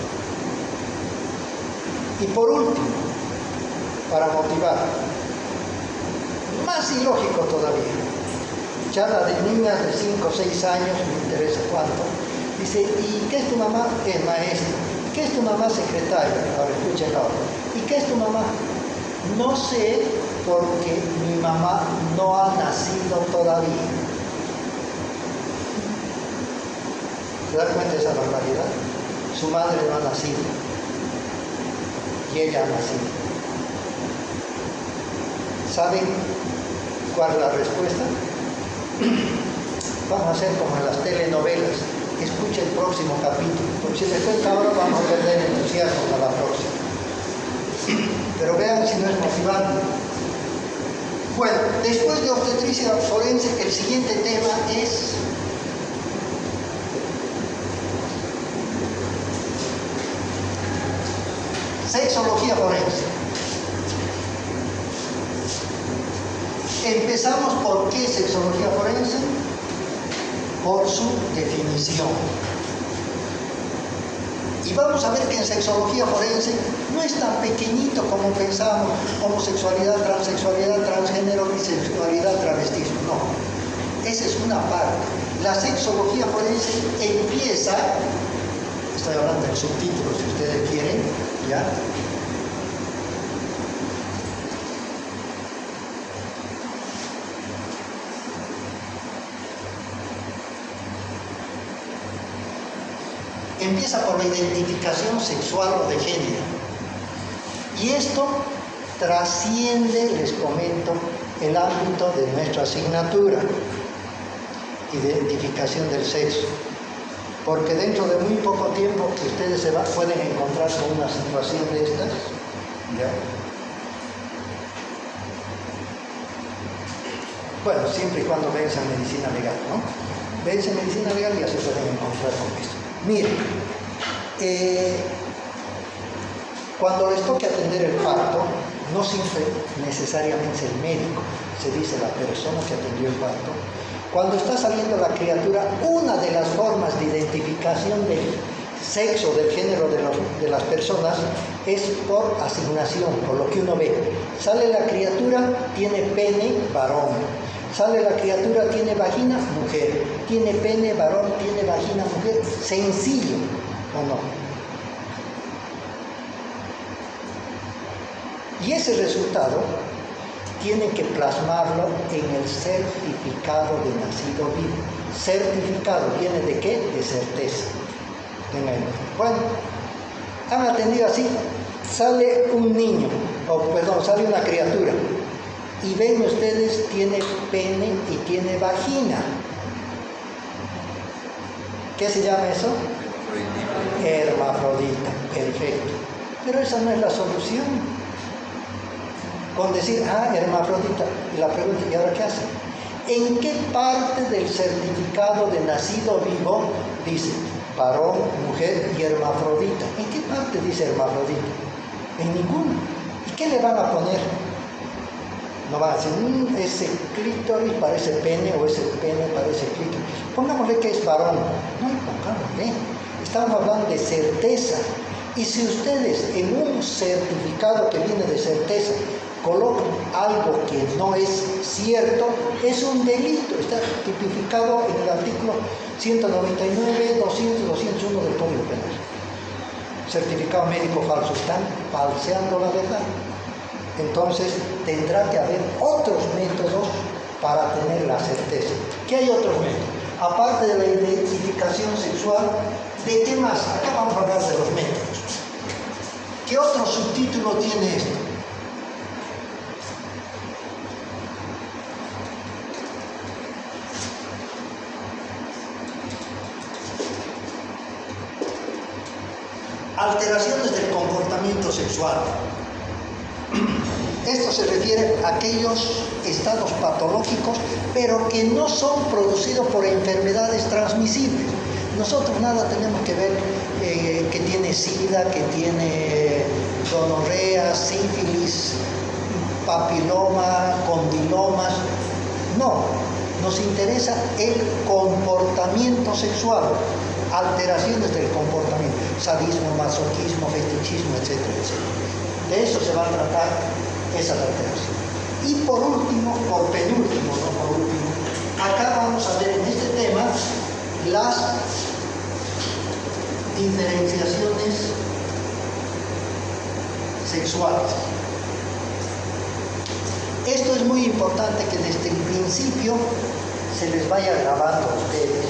Y por último, para motivar, más ilógico todavía, charla de niñas de 5 o 6 años, me interesa cuánto, dice, ¿y qué es tu mamá? Es maestra. ¿Qué es tu mamá? Secretaria. Ahora escuchen la otra. ¿Y qué es tu mamá? No sé porque mi mamá no ha nacido todavía. ¿Se dan cuenta de esa barbaridad? Su madre no ha nacido. Y ella ha nacido. ¿Saben cuál es la respuesta? Vamos a hacer como en las telenovelas. Escucha el próximo capítulo, porque si les cuento ahora vamos a perder el entusiasmo para la próxima. Pero vean si no es motivante. Bueno, después de obstetricia forense, el siguiente tema es sexología forense. Empezamos por qué sexología forense. Por su definición. Y vamos a ver que en sexología forense no es tan pequeñito como pensábamos, homosexualidad, transgénero, bisexualidad, travestismo. No, esa es una parte. La sexología forense empieza, estoy hablando del subtítulo si ustedes quieren, ¿ya? Empieza por la identificación sexual o de género. Y esto trasciende, les comento, el ámbito de nuestra asignatura, identificación del sexo. Porque dentro de muy poco tiempo ustedes pueden encontrar con una situación de estas, ¿ya? Bueno, siempre y cuando venzan medicina legal, ¿no? Venzan medicina legal y ya se pueden encontrar con esto. Miren, cuando les toque atender el parto, no siempre necesariamente es el médico, se dice la persona que atendió el parto. Cuando está saliendo la criatura, una de las formas de identificación del sexo, del género de las personas, es por asignación, por lo que uno ve. Sale la criatura, tiene pene, varón. Sale la criatura, tiene vagina, mujer. Tiene pene, varón, tiene vagina, mujer. Sencillo, ¿o no? Y ese resultado tiene que plasmarlo en el certificado de nacido vivo. Certificado, ¿viene de qué? De certeza. Bueno, han atendido así, sale un niño, sale una criatura, y ven ustedes, tiene pene y tiene vagina. ¿Qué se llama eso? Hermafrodita, perfecto. Pero esa no es la solución. con decir, hermafrodita. Y la pregunta, ¿y ahora qué hace? ¿En qué parte del certificado de nacido vivo dice varón, mujer y hermafrodita? ¿En qué parte dice hermafrodita? En ninguna. ¿Y qué le van a poner? No van a decir, ese clítoris parece pene o ese pene parece clítoris. Pongámosle que es varón. No, pongámosle. Estamos hablando de certeza. Y si ustedes en un certificado que viene de certeza colocan algo que no es cierto, es un delito. Está tipificado en el artículo 199, 200, 201 del Código Penal. Certificado médico falso. Están falseando la verdad. Entonces tendrá que haber otros métodos para tener la certeza. ¿Qué hay otros métodos? Aparte de la identificación sexual, ¿de qué más? Acá vamos a hablar de los métodos. ¿Qué otro subtítulo tiene esto? Alteraciones del comportamiento sexual. Esto se refiere a aquellos estados patológicos, pero que no son producidos por enfermedades transmisibles. Nosotros nada tenemos que ver que tiene SIDA, que tiene gonorrea, sífilis, papiloma, condilomas. No, nos interesa el comportamiento sexual, alteraciones del comportamiento, sadismo, masoquismo, fetichismo, etcétera, etcétera. De eso se va a tratar esa alteración. Y por último, por penúltimo, no por último, acá vamos a ver en este tema las diferenciaciones sexuales. Esto es muy importante que desde el principio se les vaya grabando a ustedes.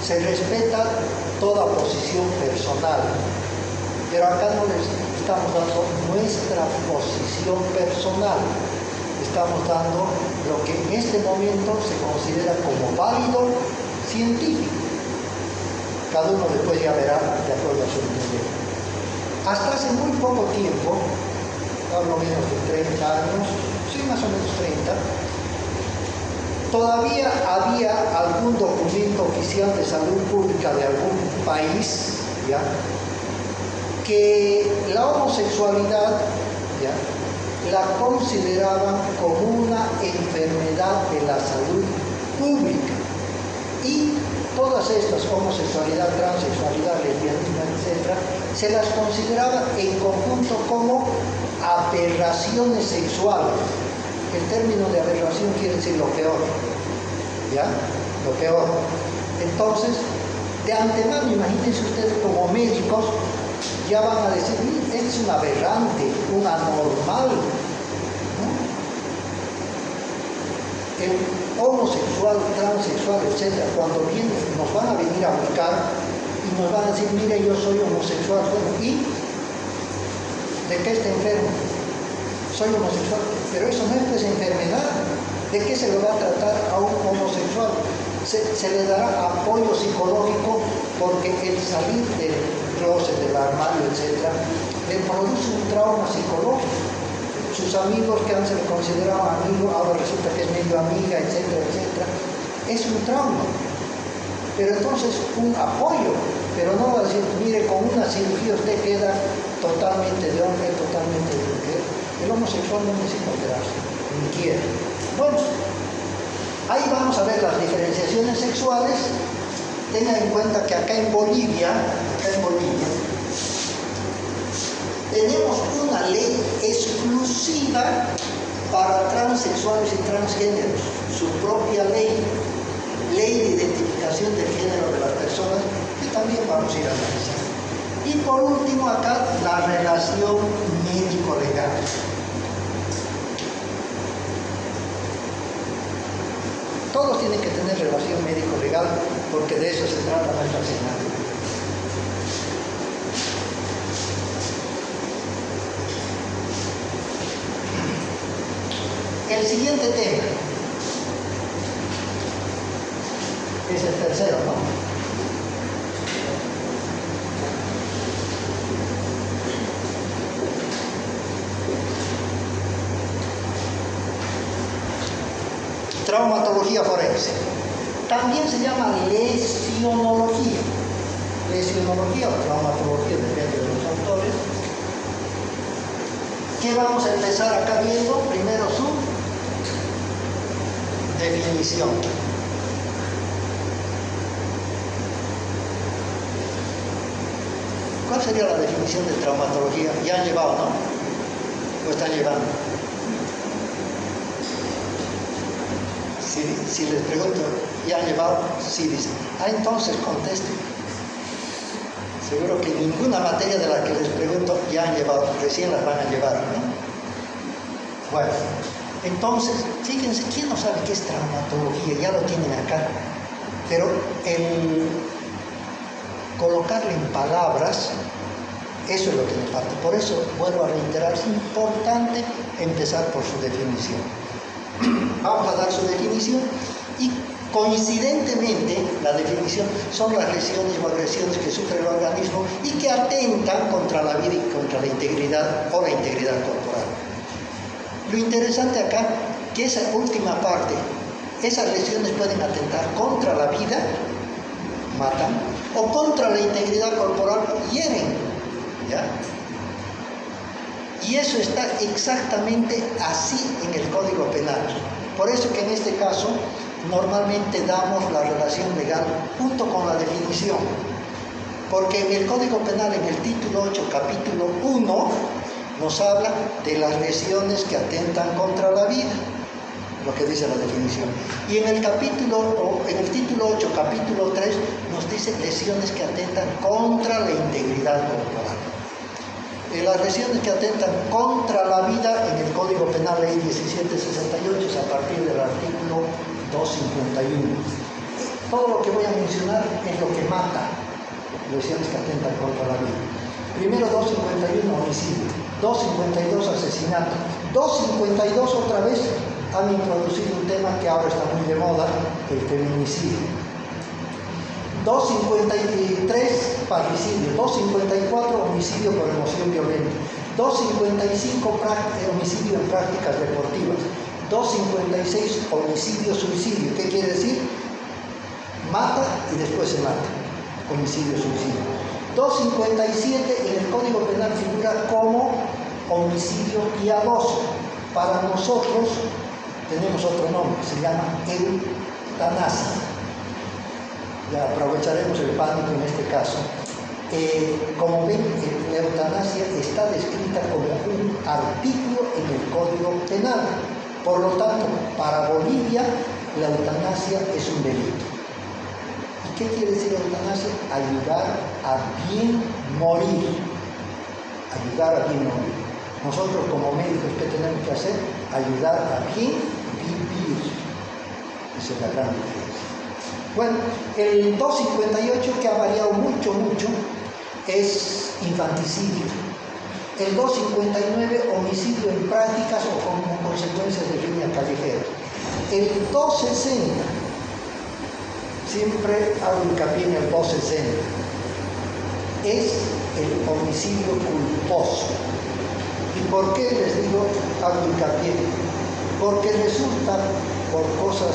Se respeta toda posición personal, pero acá no les estamos dando nuestra posición personal, estamos dando lo que en este momento se considera como válido científico. Cada uno después ya verá de acuerdo a su entendimiento. Hasta hace muy poco tiempo, hablo menos de 30 años, sí, más o menos 30, todavía había algún documento oficial de salud pública de algún país, ¿ya?, que la homosexualidad, ¿ya?, la consideraban como una enfermedad de la salud pública. Y todas estas, homosexualidad, transexualidad, lesbianismo, etc., se las consideraba en conjunto como aberraciones sexuales. El término de aberración quiere decir lo peor, ¿ya? Lo peor. Entonces, de antemano, imagínense ustedes como médicos, ya van a decir, este es un aberrante, un anormal, ¿no? El homosexual, transexual, etc., cuando vienen, nos van a venir a buscar y nos van a decir, mire, yo soy homosexual, bueno, ¿y de qué está enfermo? Soy homosexual, pero eso no es pues enfermedad. ¿De qué se le va a tratar a un homosexual? Se le dará apoyo psicológico porque el salir del closet, del armario, etc., le produce un trauma psicológico. Sus amigos que antes le consideraban amigo, ahora resulta que es medio amiga, etcétera, etcétera. Es un trauma. Pero entonces un apoyo, pero no va a decir, mire, con una cirugía usted queda totalmente de hombre, totalmente de mujer. El homosexual no necesita operarse, ni quiere. Bueno, ahí vamos a ver las diferenciaciones sexuales. Tengan en cuenta que acá en Bolivia, tenemos una ley exclusiva para transexuales y transgéneros, su propia ley de identificación del género de las personas, que también vamos a ir a analizar. Y por último acá, la relación médico-legal. Todos tienen que tener relación médico-legal porque de eso se trata nuestra asignatura. El siguiente tema es el tercero, ¿no? traumatología forense. También se llama lesionología. Lesionología o traumatología, depende de los autores. ¿Qué vamos a empezar acá viendo? Primero su definición. ¿Cuál sería la definición de traumatología? Ya han llevado, ¿no? ¿O están llevando? Si les pregunto, ¿ya han llevado? Sí, dicen. Entonces contesten. Seguro que ninguna materia de la que les pregunto ya han llevado, recién las van a llevar, ¿no? Bueno, entonces, fíjense, ¿quién no sabe qué es traumatología? Ya lo tienen acá. Pero el colocarle en palabras, eso es lo que nos falta. Por eso, vuelvo a reiterar, es importante empezar por su definición. Vamos a dar su definición y coincidentemente la definición son las lesiones o agresiones que sufre el organismo y que atentan contra la vida y contra la integridad o la integridad corporal. Lo interesante acá, que esa última parte, esas lesiones pueden atentar contra la vida, matan, o contra la integridad corporal, hieren, ¿ya? Y eso está exactamente así en el Código Penal. Por eso que en este caso normalmente damos la relación legal junto con la definición. Porque en el Código Penal, en el título 8, capítulo 1, nos habla de las lesiones que atentan contra la vida, lo que dice la definición. Y en el título 8, capítulo 3, nos dice lesiones que atentan contra la integridad corporal. Las lesiones que atentan contra la vida en el Código Penal, ley 1768, es a partir del artículo 251. Todo lo que voy a mencionar es lo que mata, lesiones que atentan contra la vida. Primero 251, homicidio. 252, asesinato. 252, otra vez, han introducido un tema que ahora está muy de moda, el feminicidio. 253, parricidio. 254, homicidio por emoción violenta. 255, homicidio en prácticas deportivas. 256, homicidio-suicidio. ¿Qué quiere decir? Mata y después se mata. Homicidio-suicidio. 257 en el Código Penal figura como homicidio piadoso. Para nosotros tenemos otro nombre, se llama eutanasia. Ya aprovecharemos el pánico en este caso. Como ven, la eutanasia está descrita como un artículo en el Código Penal. Por lo tanto, para Bolivia, la eutanasia es un delito. ¿Y qué quiere decir eutanasia? Ayudar a bien morir. Ayudar a bien morir. Nosotros como médicos, ¿qué tenemos que hacer? Ayudar a bien vivir. Esa es la gran diferencia. Bueno, el 258, que ha variado mucho, es infanticidio. El 259, homicidio en prácticas o como consecuencias de riña callejera. El 260, siempre hago hincapié en el 260, es el homicidio culposo. ¿Y por qué les digo hago hincapié? Porque resulta, por cosas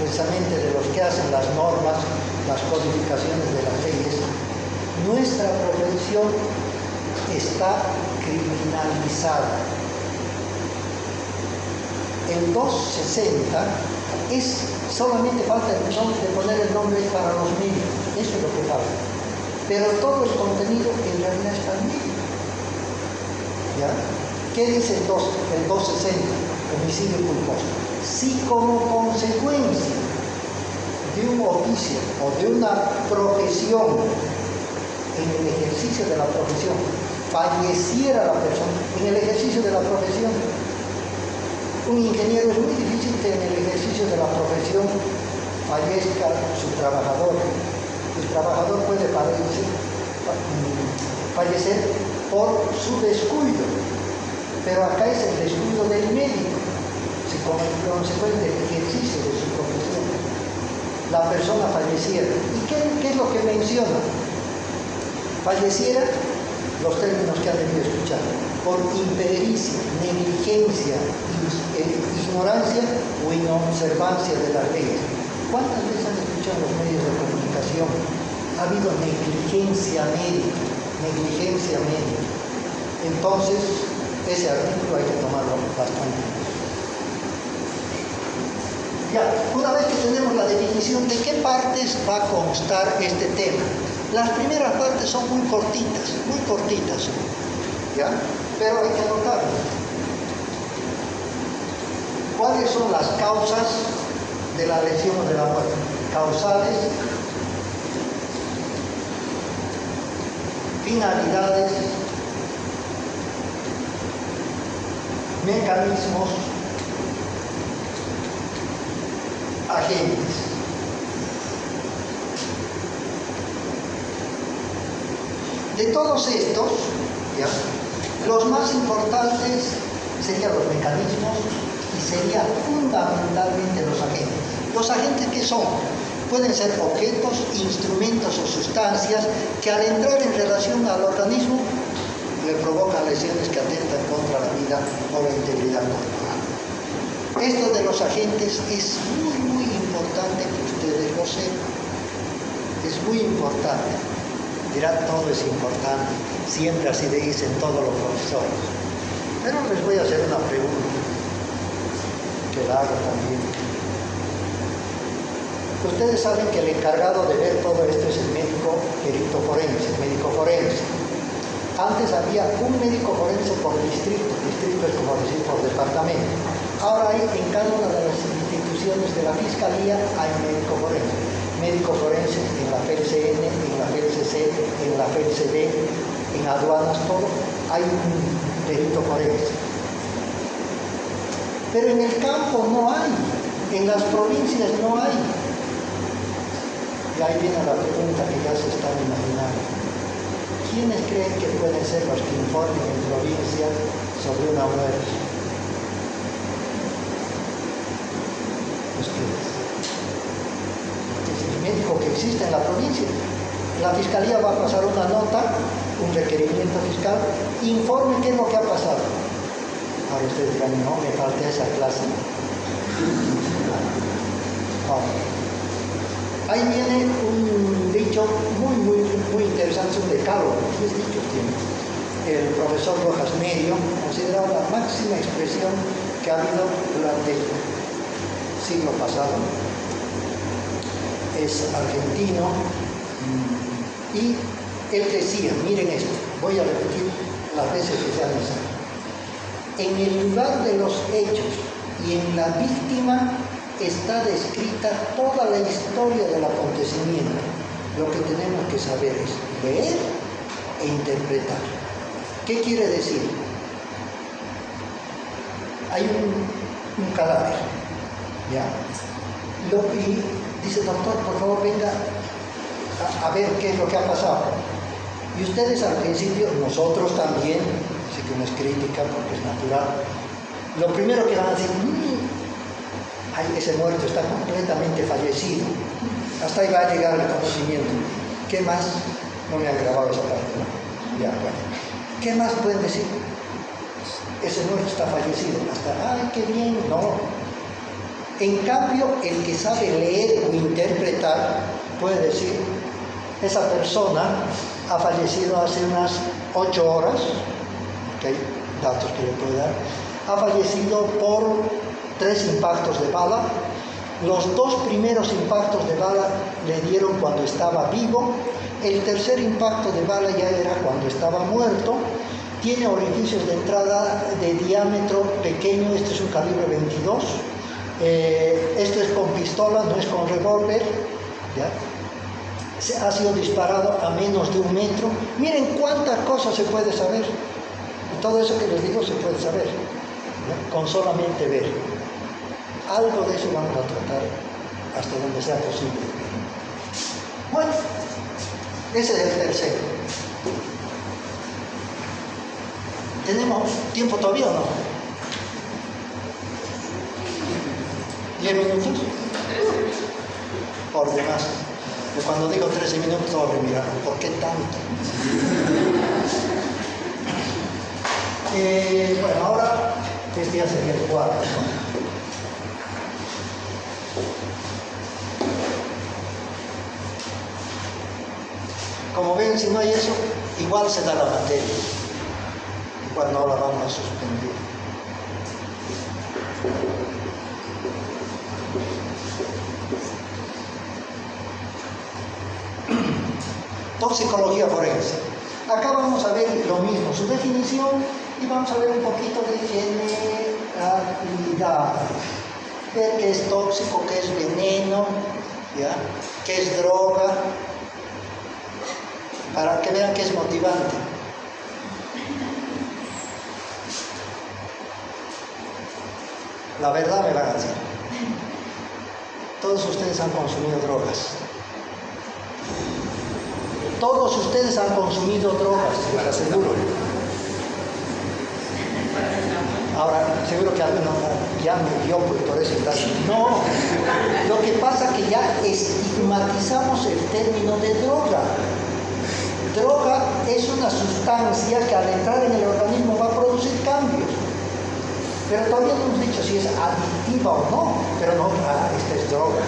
precisamente de los que hacen las normas, las codificaciones de las leyes, nuestra profesión está criminalizada. El 260 solamente falta el nombre, de poner el nombre para los médicos, eso es lo que falta. Pero todo el contenido en realidad está bien. ¿Ya? ¿Qué dice el 260? Homicidio culposo. Si como consecuencia de un oficio o de una profesión, en el ejercicio de la profesión, falleciera la persona, en el ejercicio de la profesión, un ingeniero, es muy difícil que en el ejercicio de la profesión fallezca su trabajador. El trabajador puede fallecer por su descuido, pero acá es el descuido del médico. Si como consecuencia del ejercicio de su profesión la persona falleciera. ¿Y qué es lo que menciona? Falleciera, los términos que han debido escuchar, por impericia, negligencia, ignorancia o inobservancia de las leyes. ¿Cuántas veces han escuchado en los medios de comunicación? Ha habido negligencia médica, negligencia médica. Entonces, ese artículo hay que tomarlo bastante. Ya, una vez que tenemos la definición de qué partes va a constar este tema. Las primeras partes son muy cortitas, ¿ya? Pero hay que anotarlo. ¿Cuáles son las causas de la lesión o de la muerte? Causales, finalidades, mecanismos, agentes. De todos estos, ¿ya?, los más importantes serían los mecanismos y serían fundamentalmente los agentes. ¿Los agentes qué son? Pueden ser objetos, instrumentos o sustancias que al entrar en relación al organismo le provocan lesiones que atentan contra la vida o la integridad corporal. Esto de los agentes es muy importante que ustedes lo sepan. Es muy importante. Dirán, todo es importante. Siempre así dicen todos los profesores. Pero les voy a hacer una pregunta, que la hago también. Ustedes saben que el encargado de ver todo esto es el médico perito forense, el médico forense. Antes había un médico forense por distrito es como decir por departamento. Ahora hay en cada una de las instituciones de la Fiscalía hay médico forense. Médico forense en la FELCN, en la FELCC, en la FELCD, en aduanas, todo, hay un perito forense. Pero en el campo no hay, en las provincias no hay. Y ahí viene la pregunta que ya se están imaginando. ¿Quiénes creen que pueden ser los que informen en provincia sobre una muerte? Ustedes. Es el médico que existe en la provincia. La Fiscalía va a pasar una nota, un requerimiento fiscal, informe qué es lo que ha pasado. Ahora ustedes dirán, no, me falta esa clase. Ahí viene un dicho muy interesante, un decálogo, 10 dichos tiene. El profesor Rojas Medio, considerado la máxima expresión que ha habido durante el siglo pasado. Es argentino y él decía, miren esto, voy a repetir las veces que sea necesario. En el lugar de los hechos y en la víctima está descrita toda la historia del acontecimiento. Lo que tenemos que saber es leer e interpretar. ¿Qué quiere decir? Hay un cadáver, ¿ya? Y dice, doctor, por favor, venga a ver qué es lo que ha pasado. Y ustedes al principio, nosotros también, así que no es crítica porque es natural, lo primero que van a decir, ay, ese muerto está completamente fallecido. Hasta ahí va a llegar el conocimiento. ¿Qué más? No me han grabado esa parte, ¿no? Ya, bueno. ¿Qué más pueden decir? Ese muerto está fallecido. Hasta, ay, qué bien. No. En cambio, el que sabe leer o interpretar puede decir, esa persona ha fallecido hace unas 8 horas, ¿okay? Datos que le puedo dar, ha fallecido por 3 impactos de bala. Los 2 primeros impactos de bala le dieron cuando estaba vivo. El tercer impacto de bala ya era cuando estaba muerto. Tiene orificios de entrada de diámetro pequeño. Este es un calibre 22. Esto es con pistola, no es con revólver. ¿Ya? Ha sido disparado a menos de 1 metro. Miren cuántas cosas se puede saber. Todo eso que les digo se puede saber, ¿ya? Con solamente ver. Algo de eso vamos a tratar hasta donde sea posible. Bueno, ese es el tercero. ¿Tenemos tiempo todavía o no? 10 minutos. Por demás. Cuando digo 13 minutos, todos me miran, ¿por qué tanto? Bueno, ahora este ya sería el cuarto, ¿no? Como ven, si no hay eso, igual se da la materia. Igual no la vamos a suspender. Toxicología forense. Acá vamos a ver lo mismo, su definición, y vamos a ver un poquito de generalidad. Ver qué es tóxico, qué es veneno, ¿ya? Qué es droga, para que vean que es motivante. La verdad me van a decir. Todos ustedes han consumido drogas. Todos ustedes han consumido drogas, para seguro. Ahora, seguro que alguno ya me vio por eso está. No, lo que pasa es que ya estigmatizamos el término de droga. Droga es una sustancia que al entrar en el organismo va a producir cambios. Pero todavía no hemos dicho si es adictiva o no, pero no, esta es droga.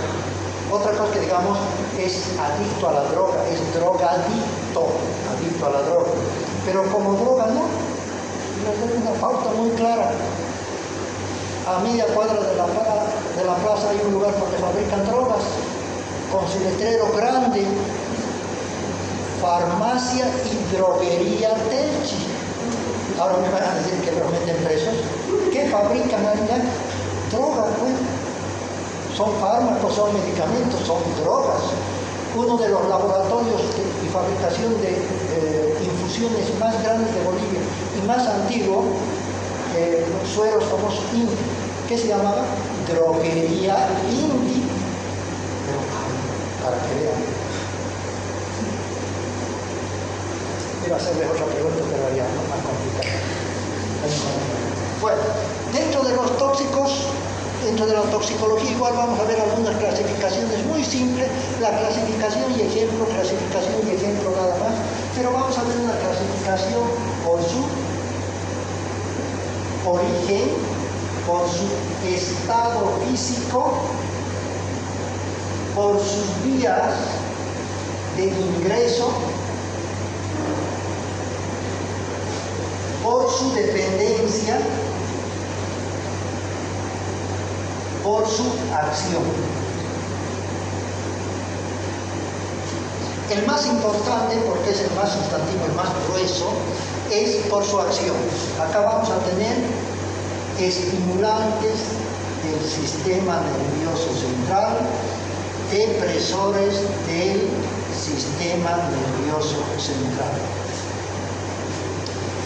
Otra cosa que digamos es adicto a la droga, es drogadicto, adicto a la droga. Pero como droga no, nos da una pauta muy clara. A media cuadra de la plaza hay un lugar donde fabrican drogas, con su letrero grande, farmacia y droguería Telchi. Ahora me van a decir que los meten presos. ¿Qué fabrican allá? Drogas, pues. Son fármacos, son medicamentos, son drogas. Uno de los laboratorios y fabricación de infusiones más grandes de Bolivia y más antiguo, sueros famosos Indi. ¿Qué se llamaba? Droguería Indi. Pero para que vean. Iba a hacerles otra pregunta, pero ya no más complicada. Bueno, dentro de los tóxicos, dentro de la toxicología igual vamos a ver algunas clasificaciones muy simples, la clasificación y ejemplo nada más, pero vamos a ver una clasificación por su origen, por su estado físico, por sus vías de ingreso, por su dependencia, por su acción. El más importante, porque es el más sustantivo, el más grueso, es por su acción. Acá vamos a tener estimulantes del sistema nervioso central, depresores del sistema nervioso central.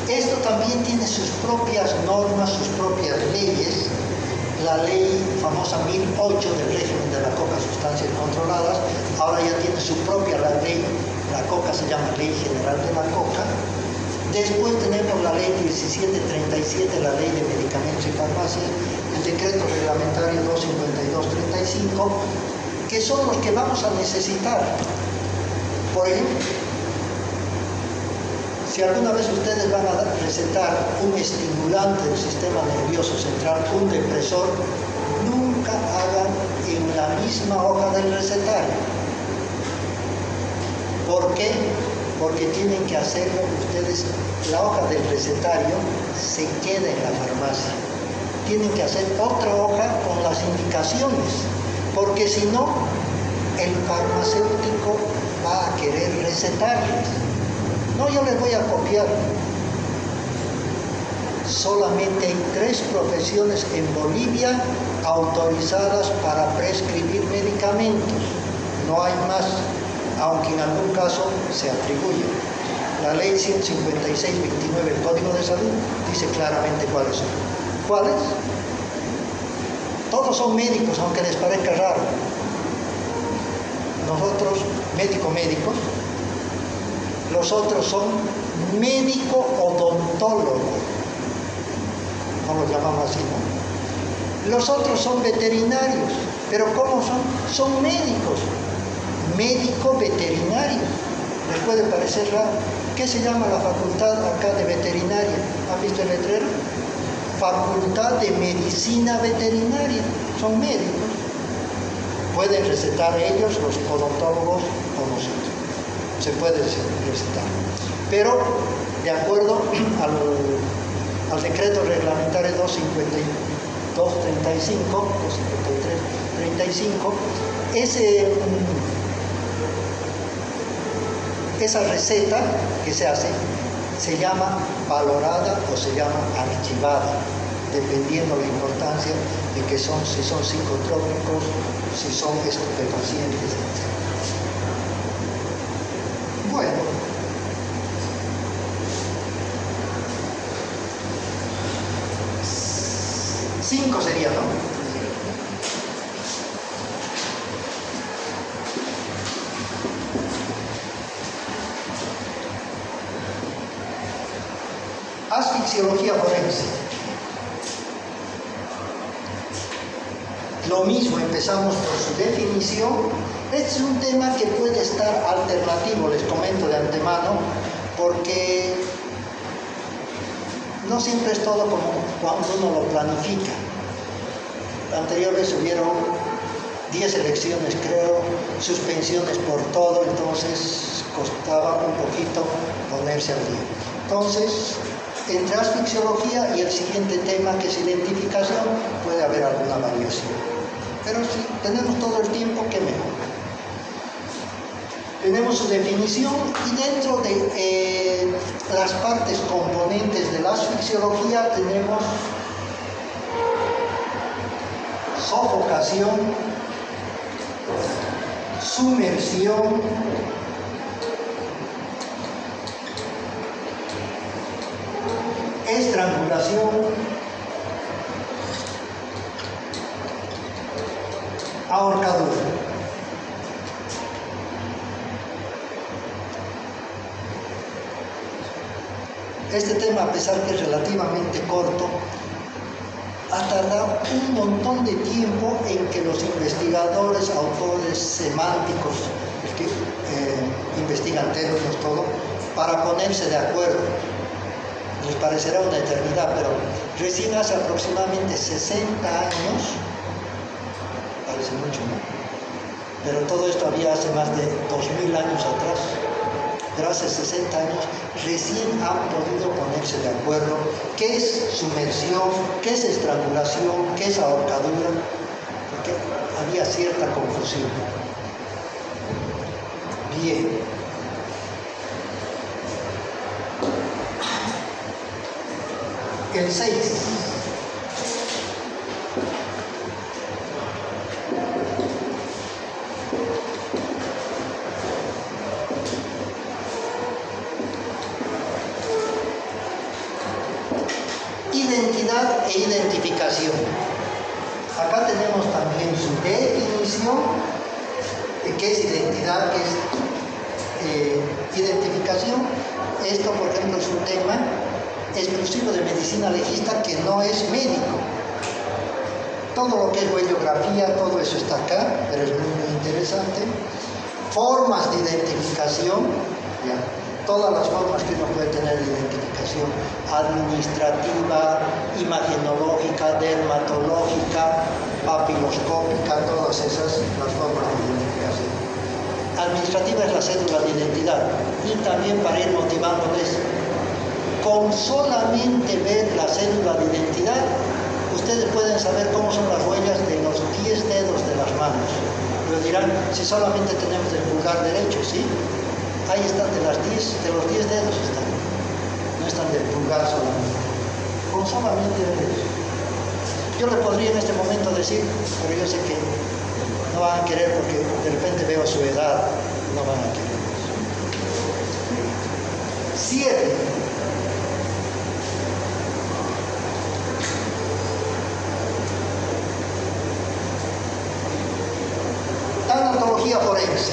Esto también tiene sus propias normas, sus propias leyes. La ley famosa 1008 del régimen de la coca, sustancias controladas, ahora ya tiene su propia ley. La coca se llama Ley General de la Coca. Después tenemos la ley 1737, la ley de medicamentos y farmacias, el decreto reglamentario 252-35, que son los que vamos a necesitar. Por ejemplo, si alguna vez ustedes van a recetar un estimulante del sistema nervioso central, un depresor, nunca hagan en la misma hoja del recetario. ¿Por qué? Porque tienen que hacerlo ustedes, la hoja del recetario se queda en la farmacia. Tienen que hacer otra hoja con las indicaciones, porque si no, el farmacéutico va a querer recetarles. No, yo les voy a copiar. Solamente hay 3 profesiones en Bolivia autorizadas para prescribir medicamentos. No hay más, aunque en algún caso se atribuye. La ley 156-29 del Código de Salud dice claramente cuáles son. ¿Cuáles? Todos son médicos, aunque les parezca raro. Nosotros, médicos, los otros son médico-odontólogo, no los llamamos así, ¿no? Los otros son veterinarios, pero ¿cómo son? Son médicos, médico-veterinarios. ¿Les puede parecer raro? ¿Qué se llama la facultad acá de veterinaria? ¿Han visto el letrero? Facultad de Medicina Veterinaria, son médicos. Pueden recetar ellos, los odontólogos, o nosotros. se puede recitar. Pero, de acuerdo al decreto reglamentario 253-35, esa receta que se hace se llama valorada o se llama archivada, dependiendo la importancia de que si son psicotrópicos, si son estupefacientes, etc. Bueno, cinco sería, ¿no? Asfixiología forense. Lo mismo, empezamos por su definición. Este es un tema que puede estar alternativo, les comento de antemano, porque no siempre es todo como cuando uno lo planifica. La anterior vez hubieron 10 elecciones, creo, suspensiones por todo, entonces costaba un poquito ponerse al día. Entonces, entre asfixiología y el siguiente tema, que es identificación, puede haber alguna variación. Pero si tenemos todo el tiempo, qué mejor. Tenemos su definición y dentro de las partes componentes de la asfixiología tenemos sofocación, sumersión, estrangulación, ahorcadura. Este tema, a pesar que es relativamente corto, ha tardado un montón de tiempo en que los investigadores, autores semánticos, que investigan términos, todo, para ponerse de acuerdo. Les parecerá una eternidad, pero recién hace aproximadamente 60 años, parece mucho, ¿no? Pero todo esto había hace más de 2000 años atrás, pero hace 60 años recién han podido ponerse de acuerdo qué es sumersión, qué es estrangulación, qué es ahorcadura, porque había cierta confusión. Bien. El 6. Identidad e identificación. Acá tenemos también su definición de qué es identidad, qué es identificación. Esto, por ejemplo, es un tema exclusivo de medicina legista que no es médico. Todo lo que es huellografía, todo eso está acá, pero es muy interesante. Formas de identificación, ¿ya? Todas las formas que uno puede tener de identificación: administrativa, imagenológica, dermatológica, papiloscópica, todas esas las formas de identificación. Administrativa es la cédula de identidad, y también, para ir motivándoles, con solamente ver la cédula de identidad, ustedes pueden saber cómo son las huellas de los 10 dedos de las manos. Pero dirán, si solamente tenemos el pulgar derecho, ¿sí? Ahí están, de los 10 dedos están. No están del pulgar solamente. Con solamente ver eso. Yo le podría en este momento decir, pero yo sé que no van a querer, porque de repente veo su edad, no van a querer eso. 7. Tanatología forense.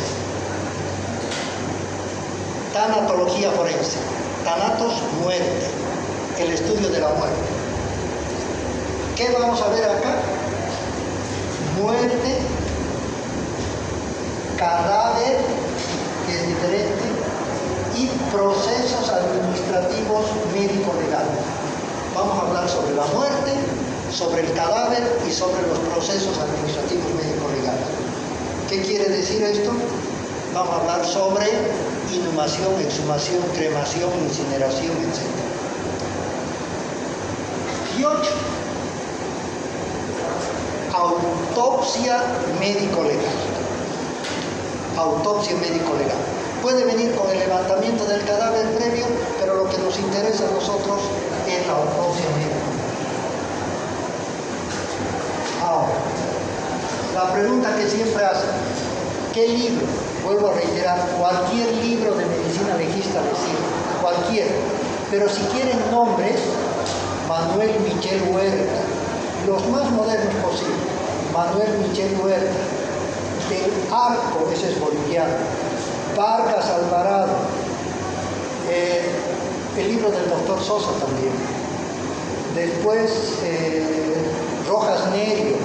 Tanatología forense. Thanatos, muerte. El estudio de la muerte. ¿Qué vamos a ver acá? Muerte, cadáver, que es diferente, y procesos administrativos médico-legales. Vamos a hablar sobre la muerte, sobre el cadáver y sobre los procesos administrativos médico-legales. ¿Qué quiere decir esto? Vamos a hablar sobre inhumación, exhumación, cremación, incineración, etc. Y 8. Autopsia médico-legal. Autopsia médico-legal. Puede venir con el levantamiento del cadáver previo, pero lo que nos interesa a nosotros es la autopsia médica. Ahora, la pregunta que siempre hacen, ¿qué libro? Vuelvo a reiterar, cualquier libro de medicina legista les sirve, cualquiera. Pero si quieren nombres, Manuel Michel Huerta, los más modernos posibles. Manuel Michel Huerta, del Arco, ese es boliviano, Vargas Alvarado, el libro del doctor Sosa también. Después, Rojas Nerio.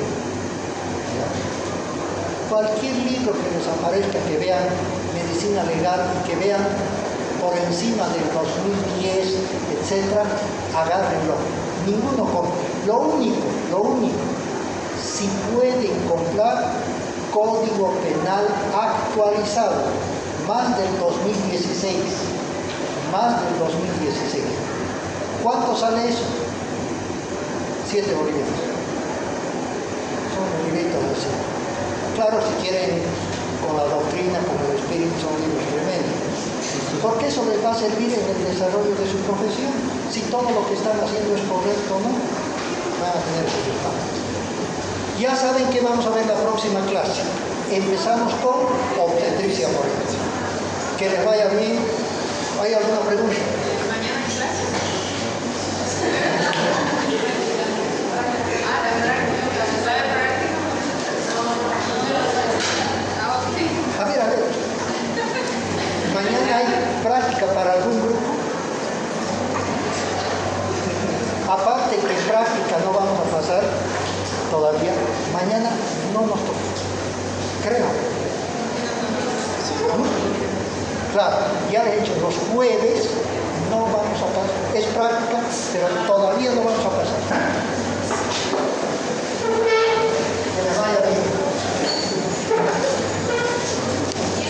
Cualquier libro que les aparezca, que vean medicina legal y que vean por encima del 2010, etc., agárrenlo. Ninguno compra. Lo único, si pueden comprar Código Penal actualizado, más del 2016. ¿Cuánto sale eso? 7 bolivianos. Son libritos así. Claro, si quieren con la doctrina, con el espíritu, son libros tremendos. Porque eso les va a servir en el desarrollo de su profesión. Si todo lo que están haciendo es correcto o no, van a tener resultados. Ya saben que vamos a ver la próxima clase. Empezamos con obstetricia forense. Que les vaya bien. ¿Hay alguna pregunta? ¿Mañana hay clase? A ver. Mañana hay práctica para algún grupo. Aparte que en práctica no vamos a pasar todavía. Mañana no nos toca. Creo. Claro, ya de hecho los jueves no vamos a pasar. Es práctica, pero todo.